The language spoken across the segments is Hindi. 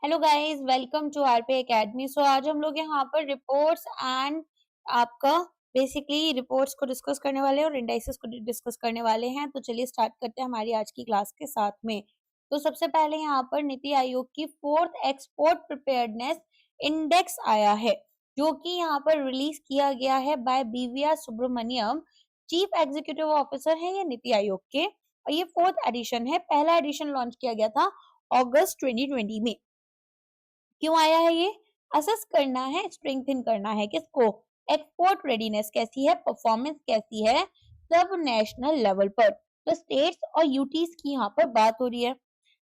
Hello guys, welcome to RP academy. So आज हम लोग यहाँ पर रिपोर्ट्स एंड आपका बेसिकली रिपोर्ट्स को डिस्कस करने वाले हैं और इंडाइसेस को डिस्कस करने वाले हैं। तो चलिए स्टार्ट करते हैं हमारी आज की क्लास के साथ में। तो सबसे पहले यहाँ पर नीति आयोग की फोर्थ एक्सपोर्ट प्रिपेयर्डनेस इंडेक्स आया है, जो कि यहाँ पर रिलीज किया गया है by BVR Subrahmanyam, chief executive officer है ये नीति आयोग के। और ये फोर्थ एडिशन है। पहला एडिशन लॉन्च किया गया था अगस्त 2020 में। क्यों आया है ये? असेस करना है, स्ट्रेंथन करना है किसको? एक्सपोर्ट रेडीनेस कैसी है, परफॉर्मेंस कैसी है सब नेशनल लेवल पर। तो स्टेट्स और यूटीज की यहाँ पर बात हो रही है।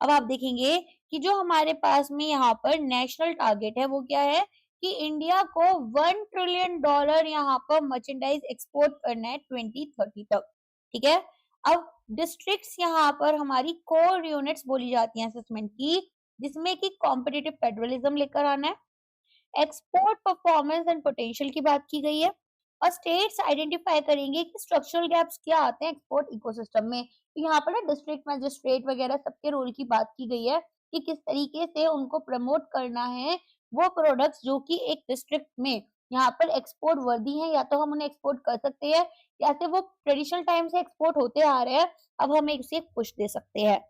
अब आप देखेंगे कि जो हमारे पास में यहाँ पर नेशनल टारगेट है वो क्या है कि इंडिया को $1 ट्रिलियन यहाँ पर मर्चेंडाइज एक्सपोर्ट करना है 2030 तक। ठीक है। अब डिस्ट्रिक्ट्स यहाँ पर हमारी कोर यूनिट्स बोली जाती हैं असेसमेंट की, जिसमें कि कॉम्पिटिटिव फेडरलिज्म लेकर आना है, एक्सपोर्ट परफॉर्मेंस एंड पोटेंशियल की बात की गई है, और स्टेट्स आइडेंटिफाई करेंगे कि स्ट्रक्चरल गैप्स क्या आते हैं एक्सपोर्ट इकोसिस्टम में। तो यहाँ पर ना डिस्ट्रिक्ट मजिस्ट्रेट वगैरह सबके रोल की बात की गई है कि किस तरीके से उनको प्रमोट करना है वो प्रोडक्ट्स जो कि एक डिस्ट्रिक्ट में यहाँ पर एक्सपोर्ट वर्दी है, या तो हम उन्हें एक्सपोर्ट कर सकते हैं या फिर वो ट्रेडिशनल टाइम से एक्सपोर्ट होते आ रहे हैं, अब हम इसे पुश दे सकते हैं।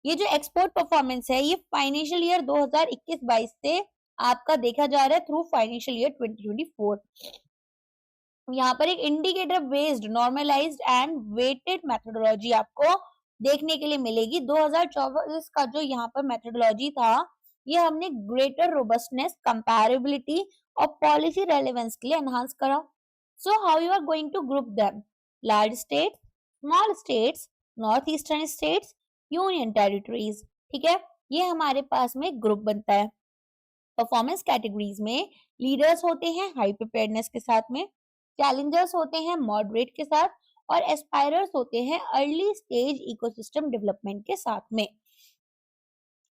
ये जो एक्सपोर्ट परफॉर्मेंस है ये फाइनेंशियल ईयर 2021-22 से आपका देखा जा रहा है थ्रू फाइनेंशियल ईयर 2024। यहाँ पर एक indicator based normalised and weighted methodology आपको देखने के लिए मिलेगी। 2024 का जो यहाँ पर मेथोडोलॉजी था ये हमने ग्रेटर रोबस्टनेस, कंपैरेबिलिटी और पॉलिसी रेलेवेंस के लिए एनहांस करा। So how you are going to group them? Large states, small states, north eastern states, union territories. ठीक है, ये हमारे पास में ग्रुप बनता है। परफॉर्मेंस कैटेगरीज में लीडर्स होते हैं हाई प्रिपेयर्डनेस के साथ में, चैलेंजर्स होते हैं मॉडरेट के साथ, और एस्पायरर्स होते हैं अर्ली स्टेज इकोसिस्टम डेवलपमेंट के साथ में।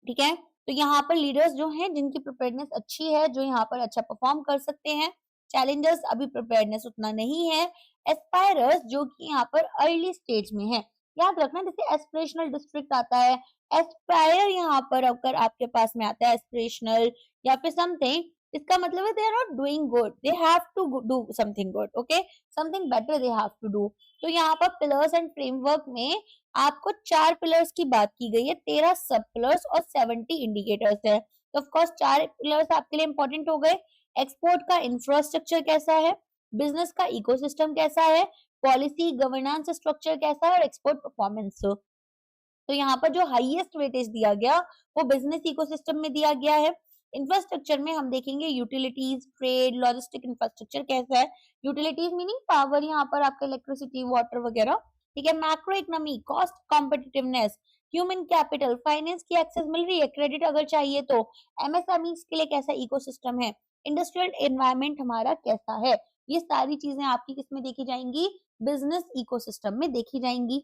ठीक है, तो यहाँ पर लीडर्स जो हैं जिनकी प्रिपेयर्डनेस अच्छी है, जो यहाँ पर अच्छा परफॉर्म कर सकते हैं। चैलेंजर्स अभी प्रिपेयर्डनेस उतना नहीं है। एस्पायरर्स जो कि यहाँ पर अर्ली स्टेज में है। याद रखना, जैसे एस्पिरेशनल डिस्ट्रिक्ट आता है, एस्पायर यहाँ पर अगर आपके पास में आता है एस्पिरेशनल या फिर समथिंग, इसका मतलब है they are not doing good, they have to do something good, okay, something better they have to do. तो यहाँ पर पिलर्स एंड फ्रेमवर्क में आपको 4 पिलर्स की बात की गई है, 13 सब पिलर्स और 70 इंडिकेटर्स है। तो ऑफ कोर्स 4 पिलर्स आपके लिए इंपॉर्टेंट हो गए। एक्सपोर्ट का इंफ्रास्ट्रक्चर कैसा है, बिजनेस का इकोसिस्टम कैसा है, पॉलिसी गवर्नेंस स्ट्रक्चर कैसा है, और एक्सपोर्ट परफॉर्मेंस। तो यहाँ पर जो हाईएस्ट वेटेज दिया गया वो बिजनेस इकोसिस्टम में दिया गया है। इंफ्रास्ट्रक्चर में हम देखेंगे यूटिलिटीज, ट्रेड, लॉजिस्टिक इंफ्रास्ट्रक्चर कैसा है। यूटिलिटीज मीनिंग पावर, यहाँ पर आपका इलेक्ट्रिसिटी, वाटर वगैरह। ठीक है, macro economy, cost competitiveness, human capital, finance की एक्सेस मिल रही है, क्रेडिट अगर चाहिए तो, एमएसएमई के लिए कैसा इकोसिस्टम है, इंडस्ट्रियल एनवायरनमेंट हमारा कैसा है। ये सारी चीजें आपकी किसमें देखी जाएंगी? बिजनेस इकोसिस्टम में देखी जाएंगी।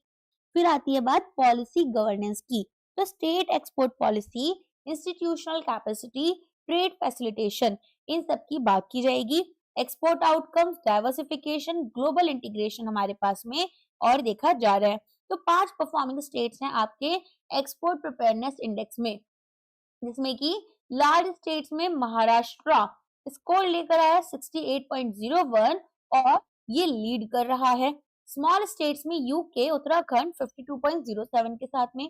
फिर आती है बात पॉलिसी गवर्नेंस की। तो state export policy, institutional capacity, trade facilitation, इन सब की बात की जाएगी। Export outcomes, diversification, global integration हमारे पास में और देखा जा रहा है। तो 5 परफॉर्मिंग स्टेट्स हैं आपके एक्सपोर्ट प्रिपेयरनेस इंडेक्स में, जिसमें कि लार्ज स्टेट्स में महाराष्ट्र स्कोर लेकर आया 68.01 और ये लीड कर रहा है। स्मॉल स्टेट्स में यूके, उत्तराखंड 52.07 के साथ में,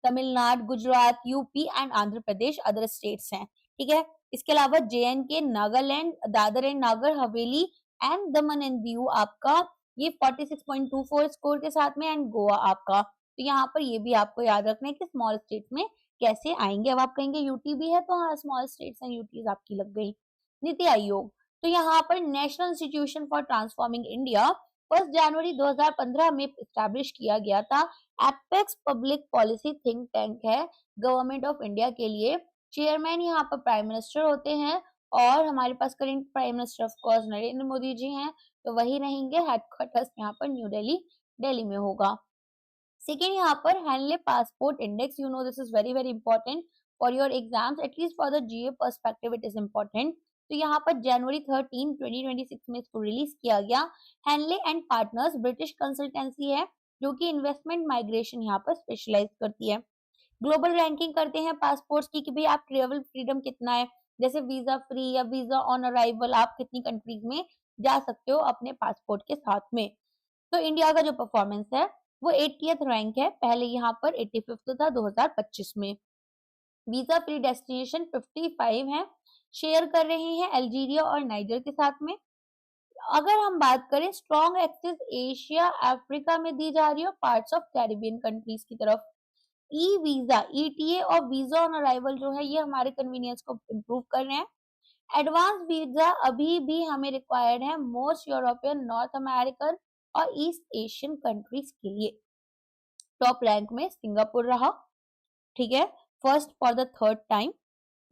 Tamil Nadu, Gujarat, UP and Andhra Pradesh other states हैं। ठीक है, इसके अलावा JNK, Nagaland, Dadar and Nagar Haveli and Daman and Diu आपका ये 46.24 स्कोर के साथ में, एंड गोवा आपका। तो यहाँ पर ये भी आपको याद रखना है कि स्मॉल स्टेट्स में कैसे आएंगे। अब आप कहेंगे यूटी भी है, तो हाँ स्मॉल स्टेट्स एंड यूटीज आपकी लग गई। नीति आयोग, तो यहाँ पर national institution for transforming India 1 जनवरी 2015 में स्टैब्लिश किया गया था। Apex public policy think tank है गवर्नमेंट ऑफ इंडिया के लिए। चेयरमैन यहाँ पर प्राइम मिनिस्टर होते हैं, और हमारे पास current prime minister of course Narendra Modi ji हैं, तो वही रहेंगे। हेडक्वार्टर्स यहाँ पर न्यू दिल्ली, दिल्ली में होगा। सेकेंड यहाँ पर handle passport index, you know this is very very important for your exams, at least for the GA perspective it is important. तो यहाँ पर जनवरी 13 2026 में इसको रिलीज किया गया। Handle and partners British consultancy है जो कि इन्वेस्टमेंट माइग्रेशन यहाँ पर स्पेशलाइज करती है। ग्लोबल रैंकिंग करते हैं पासपोर्ट्स की कि भाई आप ट्रेवल फ्रीडम कितना है, जैसे वीजा फ्री या वीजा ऑन अराइवल आप कितनी कंट्रीज में जा सकते हो अपने पासपोर्ट के साथ में। तो इंडिया का जो परफॉर्मेंस है वो 80th रैंक है, पहले यहाँ पर 85th था 2025 में। वीजा फ्री डेस्टिनेशन 55 है, शेयर कर रहे हैं अल्जीरिया और नाइजर के साथ में। अगर हम बात करें स्ट्रॉन्ग एक्सेस एशिया अफ्रीका में दी जा रही है, पार्ट्स ऑफ कैरिबियन कंट्रीज की तरफ। ई वीजा ईटीए और वीजा ऑन अराइवल जो है ये हमारे कन्वीनियंस को इम्प्रूव कर रहे हैं। एडवांस वीजा अभी भी हमें रिक्वायर्ड है मोस्ट यूरोपियन, नॉर्थ अमेरिकन और ईस्ट एशियन कंट्रीज के लिए। टॉप रैंक में सिंगापुर रहा, ठीक है, first for the third time.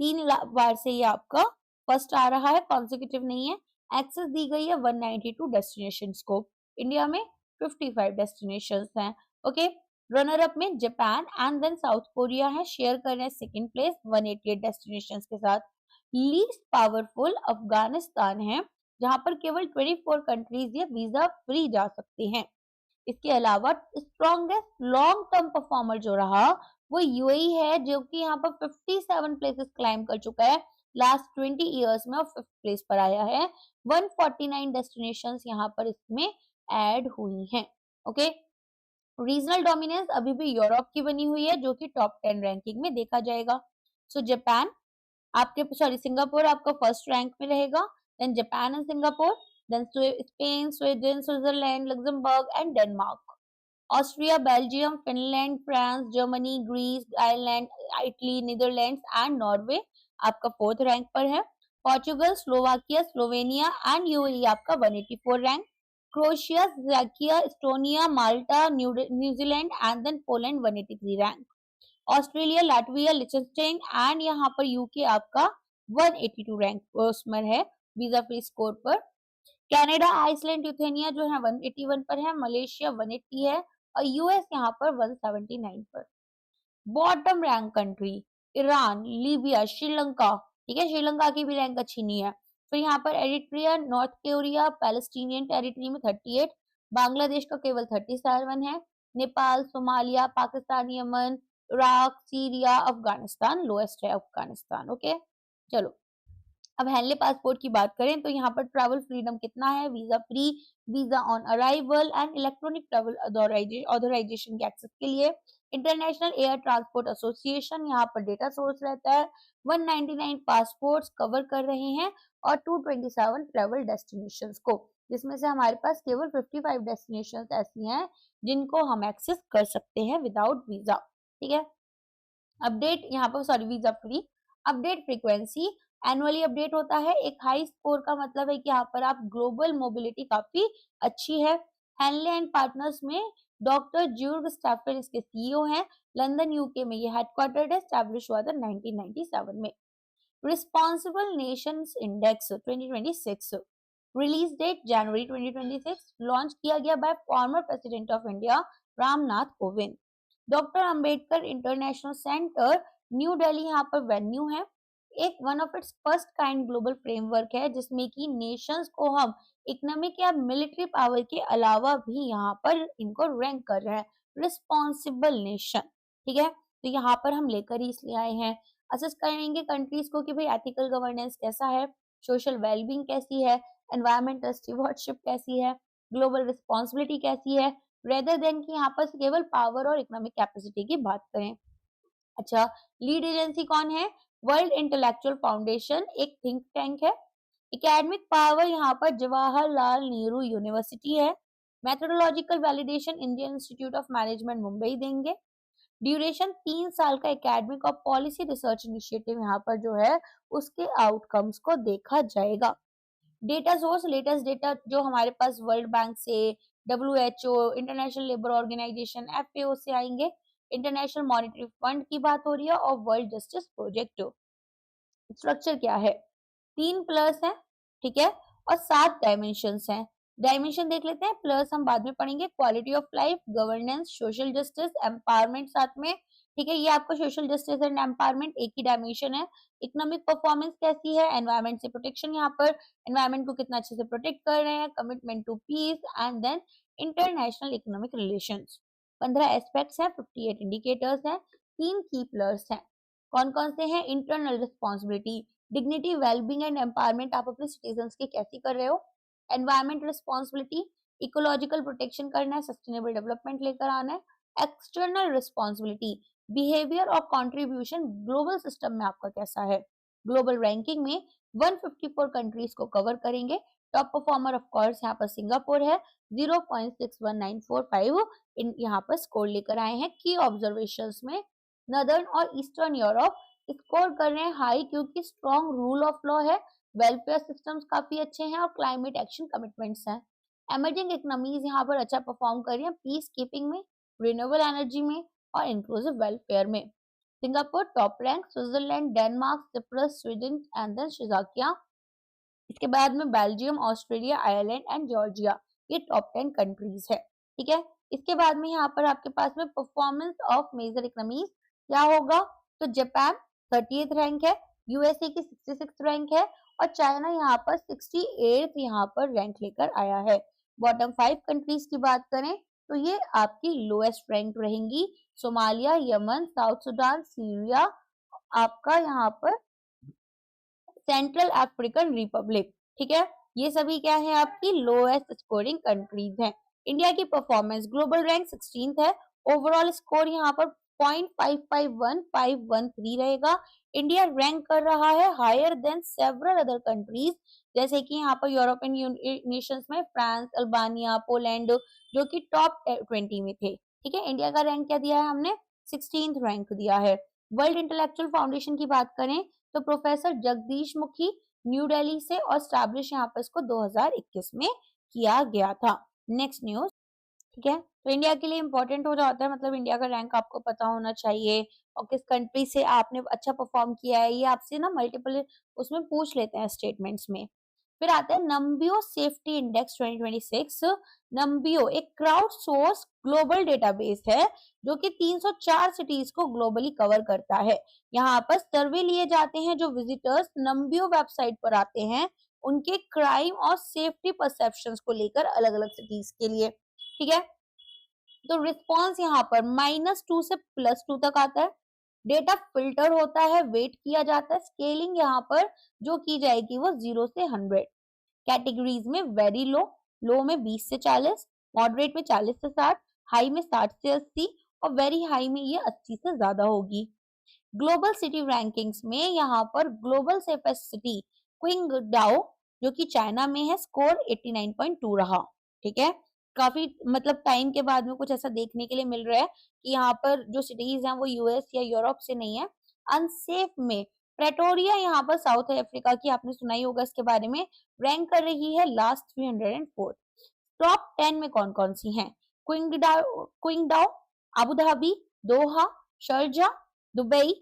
3 बार से ये आपका फर्स्ट आ रहा है, कॉन्सिक्यूटिव नहीं है। एक्सेस दी गई है 192 डेस्टिनेशंस को, इंडिया में 55 डेस्टिनेशंस हैं। ओके, रनर अप में Japan and then South Korea है, शेयर कर रहे हैं सेकंड प्लेस 188 डेस्टिनेशंस के साथ। लीस्ट पावरफुल अफगानिस्तान है, जहां पर केवल 24 कंट्रीज ये वीजा फ्री जा सकते हैं। इसके अलावा स्ट्रॉन्गेस्ट लॉन्ग टर्म परफॉर्मर जो रहा वो यूएई है, जो कि यहाँ पर 57 प्लेसेस क्लाइम कर चुका है लास्ट 20 इयर्स में और 5th प्लेस पर आया है। 149 डेस्टिनेशंस यहाँ पर इसमें ऐड हुई हैं। ओके, रीजनल डोमिनेंस अभी भी यूरोप की बनी हुई है, जो कि टॉप 10 रैंकिंग में देखा जाएगा। सो जापान आपके सिंगापुर आपका फर्स्ट रैंक में रहेगा, then Japan and Singapore, then Spain, Sweden, Switzerland, Luxembourg and Denmark. Austria, Belgium, Finland, France, Germany, Greece, Ireland, Italy, Netherlands and Norway आपका फोर्थ रैंक पर है। Portugal, Slovakia, Slovenia and UAE आपका 184 rank. Croatia, Slovakia, Estonia, Malta, New Zealand and then Poland 183 rank. Australia, Latvia, लिechtenstein एंड यहाँ पर यूके आपका 182 रैंक उसमें है वीजा फ्री स्कोर पर। कनाडा, आइसलैंड, यूथेनिया जो है 181 पर है, मलेशिया 180 है और यूएस यहाँ पर 179 पर। Bottom rank country Iran, Libya, Sri Lanka, ठीक है, श्रीलंका की भी रैंक अच्छी नहीं है। फिर यहाँ पर Eritrea, north Korea, Palestinian territory में 38, बांग्लादेश का केवल 37 है, Nepal, Somalia, Pakistan, Yemen, Iraq, Syria, Afghanistan lowest है अफगानिस्तान। ओके, चलो अब हेनले पासपोर्ट की बात करें तो यहाँ पर ट्रैवल फ्रीडम कितना है, visa free, visa on arrival and electronic travel authorisation के एक्सेस के लिए। इंटरनेशनल एयर ट्रांसपोर्ट एसोसिएशन यहाँ पर डेटा सोर्स रहता है। 199 पासपोर्ट्स कवर कर रहे हैं और 227 ट्रैवल डेस्टिनेशंस को, जिसमें से हमारे पास केवल 55 डेस्टिनेशंस ऐसी हैं जिनको हम एक्सेस कर सकते हैं विदाउट वीजा, ठीक है। अपडेट यहाँ पर visa free update frequency annually update होता है। एक हाई स्कोर का मतलब है कि यहाँ पर आप ग्लोबल मोबिलिटी काफी अच्छी है। हेनले एंड पार्टनर्स में डॉक्टर ज्यूर्ग स्टैफर इसके सीईओ हैं। लंदन यूके में ये हेडक्वार्टर्ड है, एस्टैब्लिश हुआ था 1997 में। Responsible nations index 2026 release date January 2026, launch किया गया by former president of India Ramnath Kovind. Doctor Ambedkar international centre new Delhi यहाँ पर वेन्यू है। एक one of its first kind global framework है जिसमें कि नेशंस को हम इकोनॉमिक या मिलिट्री पावर के अलावा भी यहाँ पर इनको रैंक कर रहे हैं, रिस्पॉन्सिबल नेशन, ठीक है। तो यहाँ पर हम लेकर ही इसलिए आए हैं, असेस करेंगे कंट्रीज को कि भाई एथिकल गवर्नेंस कैसा है, सोशल वेलबींग कैसी है, एनवायरमेंटल स्टीवर्डशिप कैसी है, ग्लोबल रिस्पॉन्सिबिलिटी कैसी है, रेदर देन कि यहाँ पर केवल पावर और इकोनॉमिक कैपेसिटी की बात करें। अच्छा, लीड एजेंसी कौन है, वर्ल्ड इंटेलेक्चुअल फाउंडेशन एक थिंक टैंक है। एकेडमिक पावर यहाँ पर जवाहरलाल नेहरू यूनिवर्सिटी है। Methodological validation Indian institute of management Mumbai देंगे। ड्यूरेशन 3 साल का एकेडमिक और पॉलिसी रिसर्च इनिशिएटिव यहाँ पर जो है उसके आउटकम्स को देखा जाएगा। डेटा सोर्स लेटेस्ट डेटा जो हमारे पास वर्ल्ड बैंक से, WHO, international labour organisation FAO से आएंगे। इंटरनेशनल मॉनेटरी फंड की बात हो रही है और वर्ल्ड जस्टिस प्रोजेक्ट। स्ट्रक्चर क्या है, 3 प्लस है, ठीक है, और 7 डायमेंशंस हैं। डायमेंशन देख लेते हैं, प्लस हम बाद में पढ़ेंगे। Quality of life, governance, social justice, empowerment साथ में, ठीक है। ये आपका सोशल जस्टिस एंड एम्पावरमेंट एक ही डायमेंशन है। इकोनॉमिक परफॉर्मेंस कैसी है, एनवायरमेंट से प्रोटेक्शन, यहाँ पर एनवायरमेंट को कितना अच्छे से प्रोटेक्ट कर रहे हैं, commitment to peace and then international economic relations. 15 aspects हैं, 58 इंडिकेटर्स हैं। 3 की पिलर्स हैं। कौन कौन से हैं? Internal responsibility, dignity, wellbeing and empowerment आप अपने सिटीजन्स की कैसी कर रहे हो। एनवायरमेंट रिस्पॉन्सिबिलिटी, इकोलॉजिकल प्रोटेक्शन करना है, सस्टेनेबल डेवलपमेंट लेकर आना है। एक्सटर्नल रिस्पॉन्सिबिलिटी, बिहेवियर और कंट्रीब्यूशन ग्लोबल सिस्टम में आपका कैसा है। ग्लोबल रैंकिंग में 154 कंट्रीज को कवर करेंगे। टॉप परफॉर्मर ऑफ कोर्स यहाँ पर सिंगापुर है, 0.61945 यहाँ पर स्कोर लेकर आए हैं। की ऑब्जर्वेशंस में नदर्न और ईस्टर्न यूरोप स्कोर कर रहे हैं हाई, क्योंकि स्ट्रॉन्ग रूल ऑफ लॉ है, वेलफेयर सिस्टम्स काफी अच्छे हैं और क्लाइमेट एक्शन कमिटमेंट्स हैं। एमर्जिंग इकोनॉमीज यहाँ पर अच्छा परफॉर्म कर रही हैं पीस कीपिंग में, रिन्यूएबल एनर्जी में और इंक्लूसिव वेलफेयर में। Singapore top rank, Switzerland, Denmark, Cyprus, Sweden and then शिजाकिया। इसके बाद में Belgium, Australia, Ireland and Georgia, ये टॉप 10 कंट्रीज है। ठीक है, इसके बाद में यहाँ पर आपके पास में परफॉर्मेंस ऑफ मेजर इकोनॉमीज क्या होगा, तो जापान 30th रैंक है, यूएसए की 66th रैंक है और चाइना यहाँ पर 68th यहाँ पर रैंक लेकर आया है। बॉटम 5 कंट्रीज की बात करें तो ये आपकी लोएस्ट रैंक रहेंगी, Somalia, Yemen, south Sudan, Syria, आपका यहाँ पर सेंट्रल अफ्रीकन रिपब्लिक। ठीक है, ये सभी क्या है आपकी लोएस्ट स्कोरिंग कंट्रीज हैं। इंडिया की परफॉर्मेंस ग्लोबल रैंक 16th है, ओवरऑल स्कोर यहाँ पर 0.551513 रहेगा। इंडिया रैंक कर रहा है higher than several other countries, जैसे कि यहाँ पर यूरोपियन नेशंस में फ्रांस, अल्बानिया, पोलैंड जो कि टॉप 20 में थे। ठीक है, इंडिया का रैंक क्या दिया है हमने, 16th रैंक दिया है। वर्ल्ड इंटेलेक्चुअल फाउंडेशन की बात करें तो प्रोफेसर जगदीश मुखी न्यू दिल्ली से और स्टैब्लिश यहाँ पर इसको 2021 में किया गया था। Next news. ठीक है, तो इंडिया के लिए इंपॉर्टेंट हो जाता है, मतलब इंडिया का रैंक आपको पता होना चाहिए और किस कंट्री से आपने अच्छा परफॉर्म किया है, ये आपसे ना मल्टीपल उसमें पूछ लेते हैं स्टेटमेंट्स में। फिर आता है नंबियो सेफ्टी इंडेक्स 2026। नंबियो एक क्राउड सोर्स ग्लोबल डेटाबेस है जो कि 304 सिटीज को ग्लोबली कवर करता है। यहाँ पर सर्वे लिए जाते हैं, जो विजिटर्स नंबियो वेबसाइट पर आते हैं उनके क्राइम और सेफ्टी परसेप्शंस को लेकर अलग अलग सिटीज के लिए। ठीक है, तो रिस्पॉन्स यहाँ पर -2 से +2 तक आता है। डेटा फिल्टर होता है, वेट किया जाता है, स्केलिंग यहाँ पर जो की जाएगी वो 0 से 100। कैटेगरीज में वेरी लो, लो में 20 से 40, मॉडरेट में 40 से 60, हाई में 60 से 80 और वेरी हाई में ये 80 से ज्यादा होगी। ग्लोबल सिटी रैंकिंग्स में यहाँ पर ग्लोबल सेफेस्ट सिटी क्विंगडाओ जो कि चाइना में है, स्कोर 89.2 रहा। ठीक है, काफी मतलब टाइम के बाद में कुछ ऐसा देखने के लिए मिल रहा है कि यहाँ पर जो सिटीज हैं वो यूएस या यूरोप से नहीं है। अनसेफ में प्रेटोरिया यहाँ पर साउथ अफ्रीका की, आपने सुना ही होगा इसके बारे में, रैंक कर रही है लास्ट 304। टॉप 10 में कौन कौन सी हैं, Qingdao, Abu Dhabi, Doha, Sharjah, Dubai,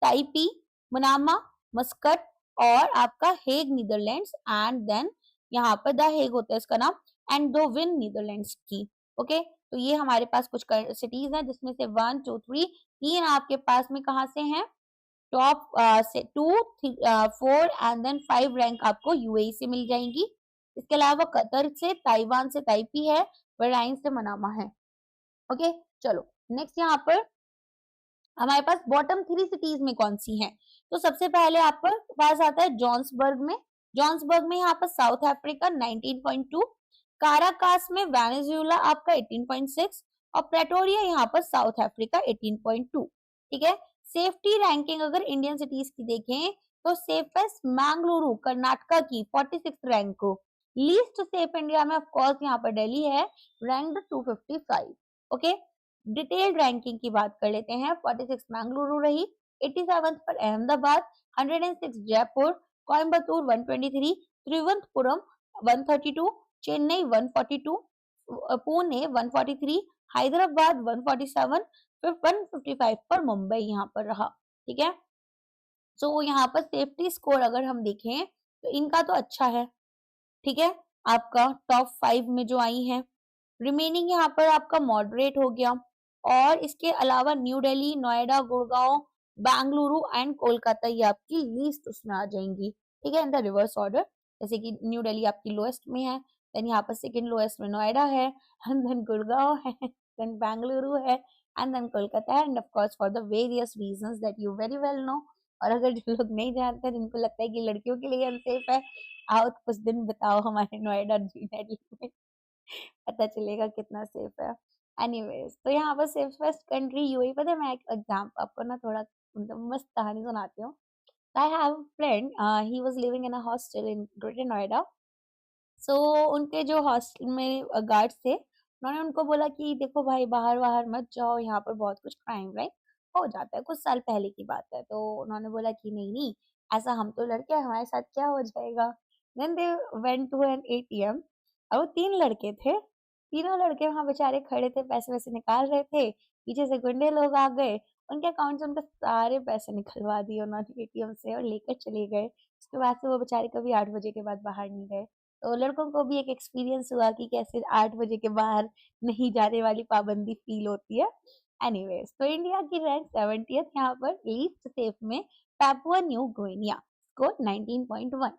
Taipei, Manama, Muscat और आपका हेग नीदरलैंड्स एंड देन यहाँ पर द हेग होता है इसका नाम, एंडोविन नीदरलैंड्स की। ओके, तो ये हमारे पास कुछ सिटीज हैं जिसमें से 1 2 3 तीन आपके पास में कहाँ से हैं, टॉप से 2 4 एंड देन 5 रैंक आपको यूएई से मिल जाएंगी। इसके अलावा कतर से, ताइवान से ताइपी है, बहराइन से मनामा है। ओके, चलो नेक्स्ट यहाँ पर हमारे पास बॉटम 3 सिटीज में कौन सी हैं, तो सबसे पहले आपके पास आता है जॉन्सबर्ग में। जॉन्सबर्ग में यहाँ पर साउथ अफ्रीका 19.2, काराकास में वेनेजुएला आपका 18.6 और प्रेटोरिया यहाँ पर साउथ अफ्रीका 18.2। ठीक है, सेफ्टी रैंकिंग अगर इंडियन सिटीज की देखें तो सेफेस्ट मैंगलुरु कर्नाटका की 46 रैंक को, लीस्ट सेफ इंडिया में ऑफ कोर्स यहाँ पर दिल्ली है, रैंक्ड 255। ओके, डिटेल्ड रैंकिंग की बात कर लेते हैं। 46 मैंगलुरु रही, 87 पर अहमदाबाद, 106 जयपुर, कोयम्बतूर 123, त्रिवंतपुरम 132, चेन्नई 142, पुणे 143, हैदराबाद 147, फिर 155 पर मुंबई यहाँ पर रहा। ठीक है, तो यहाँ पर सेफ्टी स्कोर अगर हम देखें तो इनका तो अच्छा है। ठीक है, आपका टॉप 5 में जो आई है, रिमेनिंग यहाँ पर आपका मॉडरेट हो गया और इसके अलावा न्यू दिल्ली, नोएडा, गुड़गांव, बेंगलुरु एंड कोलकाता ये आपकी लीस्ट उसमें आ जाएंगी। ठीक है, इन द रिवर्स ऑर्डर, जैसे कि न्यू दिल्ली आपकी लोएस्ट में है, देन यहाँ पर सेकंड लोएस्ट में नोएडा है, एंड देन गुड़गांव है, देन बेंगलुरु है, and then Kolkata and of course for the various reasons that you very well know. और अगर जो लोग नहीं जानते, जिनको लगता है कि लड़कियों के लिए अनसेफ है, आओ तो कुछ दिन बिताओ हमारे नोएडा दिल्ली में, पता चलेगा कितना सेफ है। एनीवेज, तो यहाँ पर सेफेस्ट कंट्री यूएई। पता है, मैं एक एग्जाम आपको ना थोड़ा मतलब मस्त कहानी सुनाती हूँ। I have a friend, he was living in a hostel in Greater Noida. So उनके जो हॉस्टल में गार्ड्स थे, उन्होंने उनको बोला कि देखो भाई, बाहर बाहर मत जाओ, यहाँ पर बहुत कुछ क्राइम राइट हो जाता है। कुछ साल पहले की बात है। तो उन्होंने बोला कि नहीं नहीं, ऐसा हम तो लड़के हैं, हमारे साथ क्या हो जाएगा। Then they went to an ATM. और वो तीन लड़के थे, तीनों लड़के वहां बेचारे खड़े थे, पैसे वैसे निकाल रहे थे। पीछे से गुंडे लोग आ गए, उनके अकाउंट से उनके सारे पैसे निकलवा दिए उन्होंने एटीएम से और लेकर चले गए। उसके बाद से वो बेचारे कभी 8 बजे के बाद बाहर नहीं गए। तो लड़कों को भी एक एक्सपीरियंस हुआ कि कैसे 8 बजे के बाहर नहीं जाने वाली पाबंदी फील होती है। एनीवेज, तो इंडिया की रैंक 70th यहाँ पर लीस्ट सेफ में पैपुआ न्यू गिनिया, स्कोर 19.1।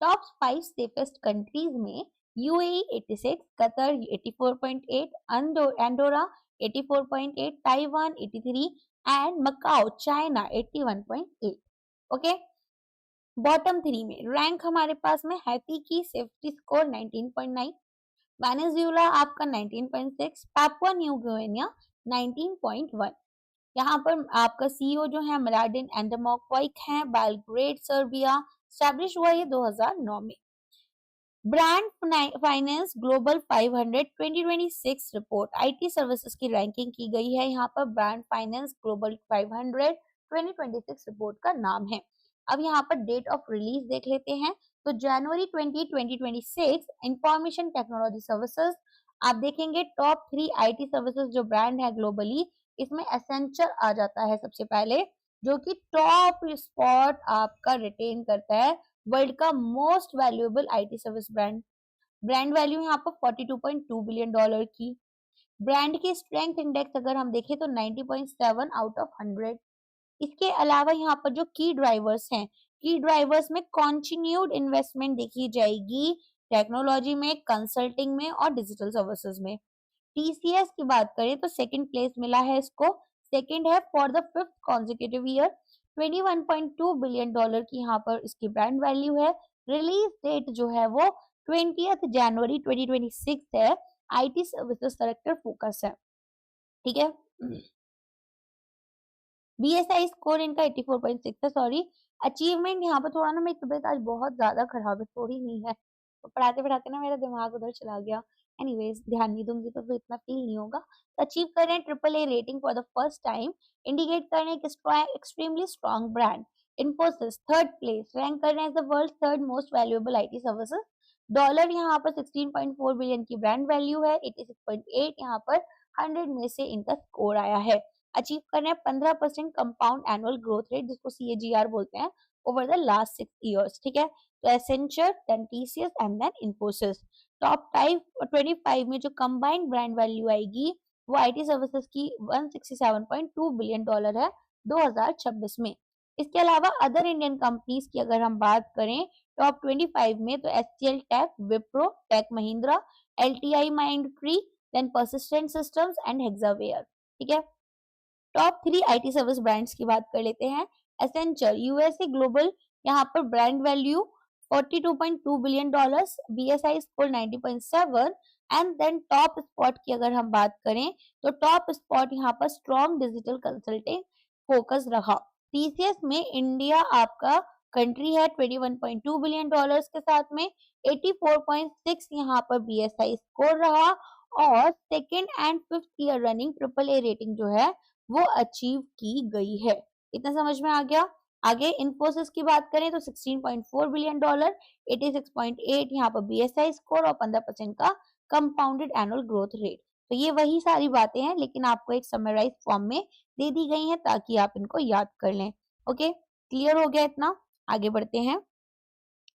टॉप 5 सेफेस्ट कंट्रीज में UAE 86, Qatar 84.8, Andorra 84.8, Taiwan 83 and Macau China 81.8। Okay, bottom 3 में रैंक हमारे पास में हैती की सेफ्टी स्कोर 19.9, वेनेजुएला आपका 19.6, पापुआ न्यू गिनिया 19.1। यहाँ पर आपका सीईओ जो है मलाडिन एंडमोक्वाइक है, बेलग्रेड सर्बिया, स्टैब्लिश हुआ ये 2009 में। Brand finance global 500 2026 report, IT services की रैंकिंग की गई है। यहाँ पर ब्रांड फाइनेंस ग्लोबल 500 2026 रिपोर्ट का नाम है। अब यहाँ पर डेट ऑफ रिलीज देख लेते हैं। तो जनवरी 20 2026 इंफॉर्मेशन टेक्नोलॉजी सर्विसेज। आप देखेंगे टॉप 3 आईटी सर्विसेज जो ब्रांड है ग्लोबली, इसमें एसेंचर आ जाता है सबसे पहले, जो कि टॉप स्पॉट आपका रिटेन करता है वर्ल्ड का most valuable IT service brand. Brand value यहाँ पर $42.2 बिलियन की। ब्रांड की स्ट्रेंथ इंडेक्स अगर हम देखें तो 90.7 आउट ऑफ 100। इसके अलावा यहाँ पर जो की ड्राइवर्स हैं, की ड्राइवर्स में कॉन्टिन्यूड इन्वेस्टमेंट देखी जाएगी टेक्नोलॉजी में, कंसल्टिंग में और डिजिटल सर्विसेज में। टीसीएस की बात करें तो सेकंड प्लेस मिला है इसको, सेकंड है for the 5th consecutive year. $21.2 billion की यहाँ पर इसकी ब्रांड वैल्यू है। रिलीज डेट जो है वो 20th जनवरी 2026 है। आईटी सर्विसेज सेक्टर फोकस है, ठीक है। बीएसआई स्कोर इनका 84.6 है। सॉरी, अचीवमेंट यहाँ पर थोड़ा ना, मेरी तबीयत आज बहुत ज्यादा खराब है, थोड़ी नहीं है, तो पढ़ाते पढ़ाते ना मेरा दिमाग उधर चला गया। एनीवेज, ध्यान नहीं दूंगी तो फिर इतना फील नहीं होगा। तो अचीव कर रहे हैं AAA rating for the first time, indicate कर रहे हैं extremely strong brand. Infosys third place rank कर रहे हैं, world third most valuable IT services. Dollar यहाँ पर 16.4 बिलियन की ब्रांड वैल्यू है, 86.8 यहाँ पर 100 में से इनका स्कोर आया है। अचीव कर रहे हैं 15% कंपाउंड एनुअल ग्रोथ रेट, जिसको CAGR बोलते हैं, ओवर द लास्ट 6 इयर्स, ठीक है। तो Accenture, then TCS and then Infosys. Top 25 में जो कंबाइंड ब्रांड वैल्यू आएगी वो आईटी सर्विसेज की $167.2 बिलियन है 2026 में। इसके अलावा अदर इंडियन कंपनीज की अगर हम बात करें टॉप 25 में, तो HCL tech, Wipro, tech Mahindra, LTI Mindtree, then persistent systems and Hexaware, ठीक है। टॉप 3 आईटी सर्विस ब्रांड्स की बात कर लेते हैं। एसेंचर यूएसए ग्लोबल, यहाँ पर brand value $42.2 billion, BSI score 90.7। And then top spot की अगर हम बात करें तो टॉप स्पॉट यहाँ पर स्ट्रॉन्ग डिजिटल कंसल्टिंग फोकस रहा। टीसीएस में इंडिया आपका कंट्री है 21.2 बिलियन डॉलर्स के साथ में, 84.6 यहाँ पर बीएसआई स्कोर रहा और second and 5th year running AAA rating जो है वो अचीव की गई है। इतना समझ में आ गया। आगे इन्फोसिस की बात करें तो 16.4 बिलियन डॉलर, 86.8 यहाँ पर बीएसआई स्कोर और 15% का कंपाउंडेड एनुअल ग्रोथ रेट। तो ये वही सारी बातें हैं, लेकिन आपको एक समराइज फॉर्म में दे दी गई हैं ताकि आप इनको याद कर लें। ओके, क्लियर हो गया इतना? आगे बढ़ते हैं।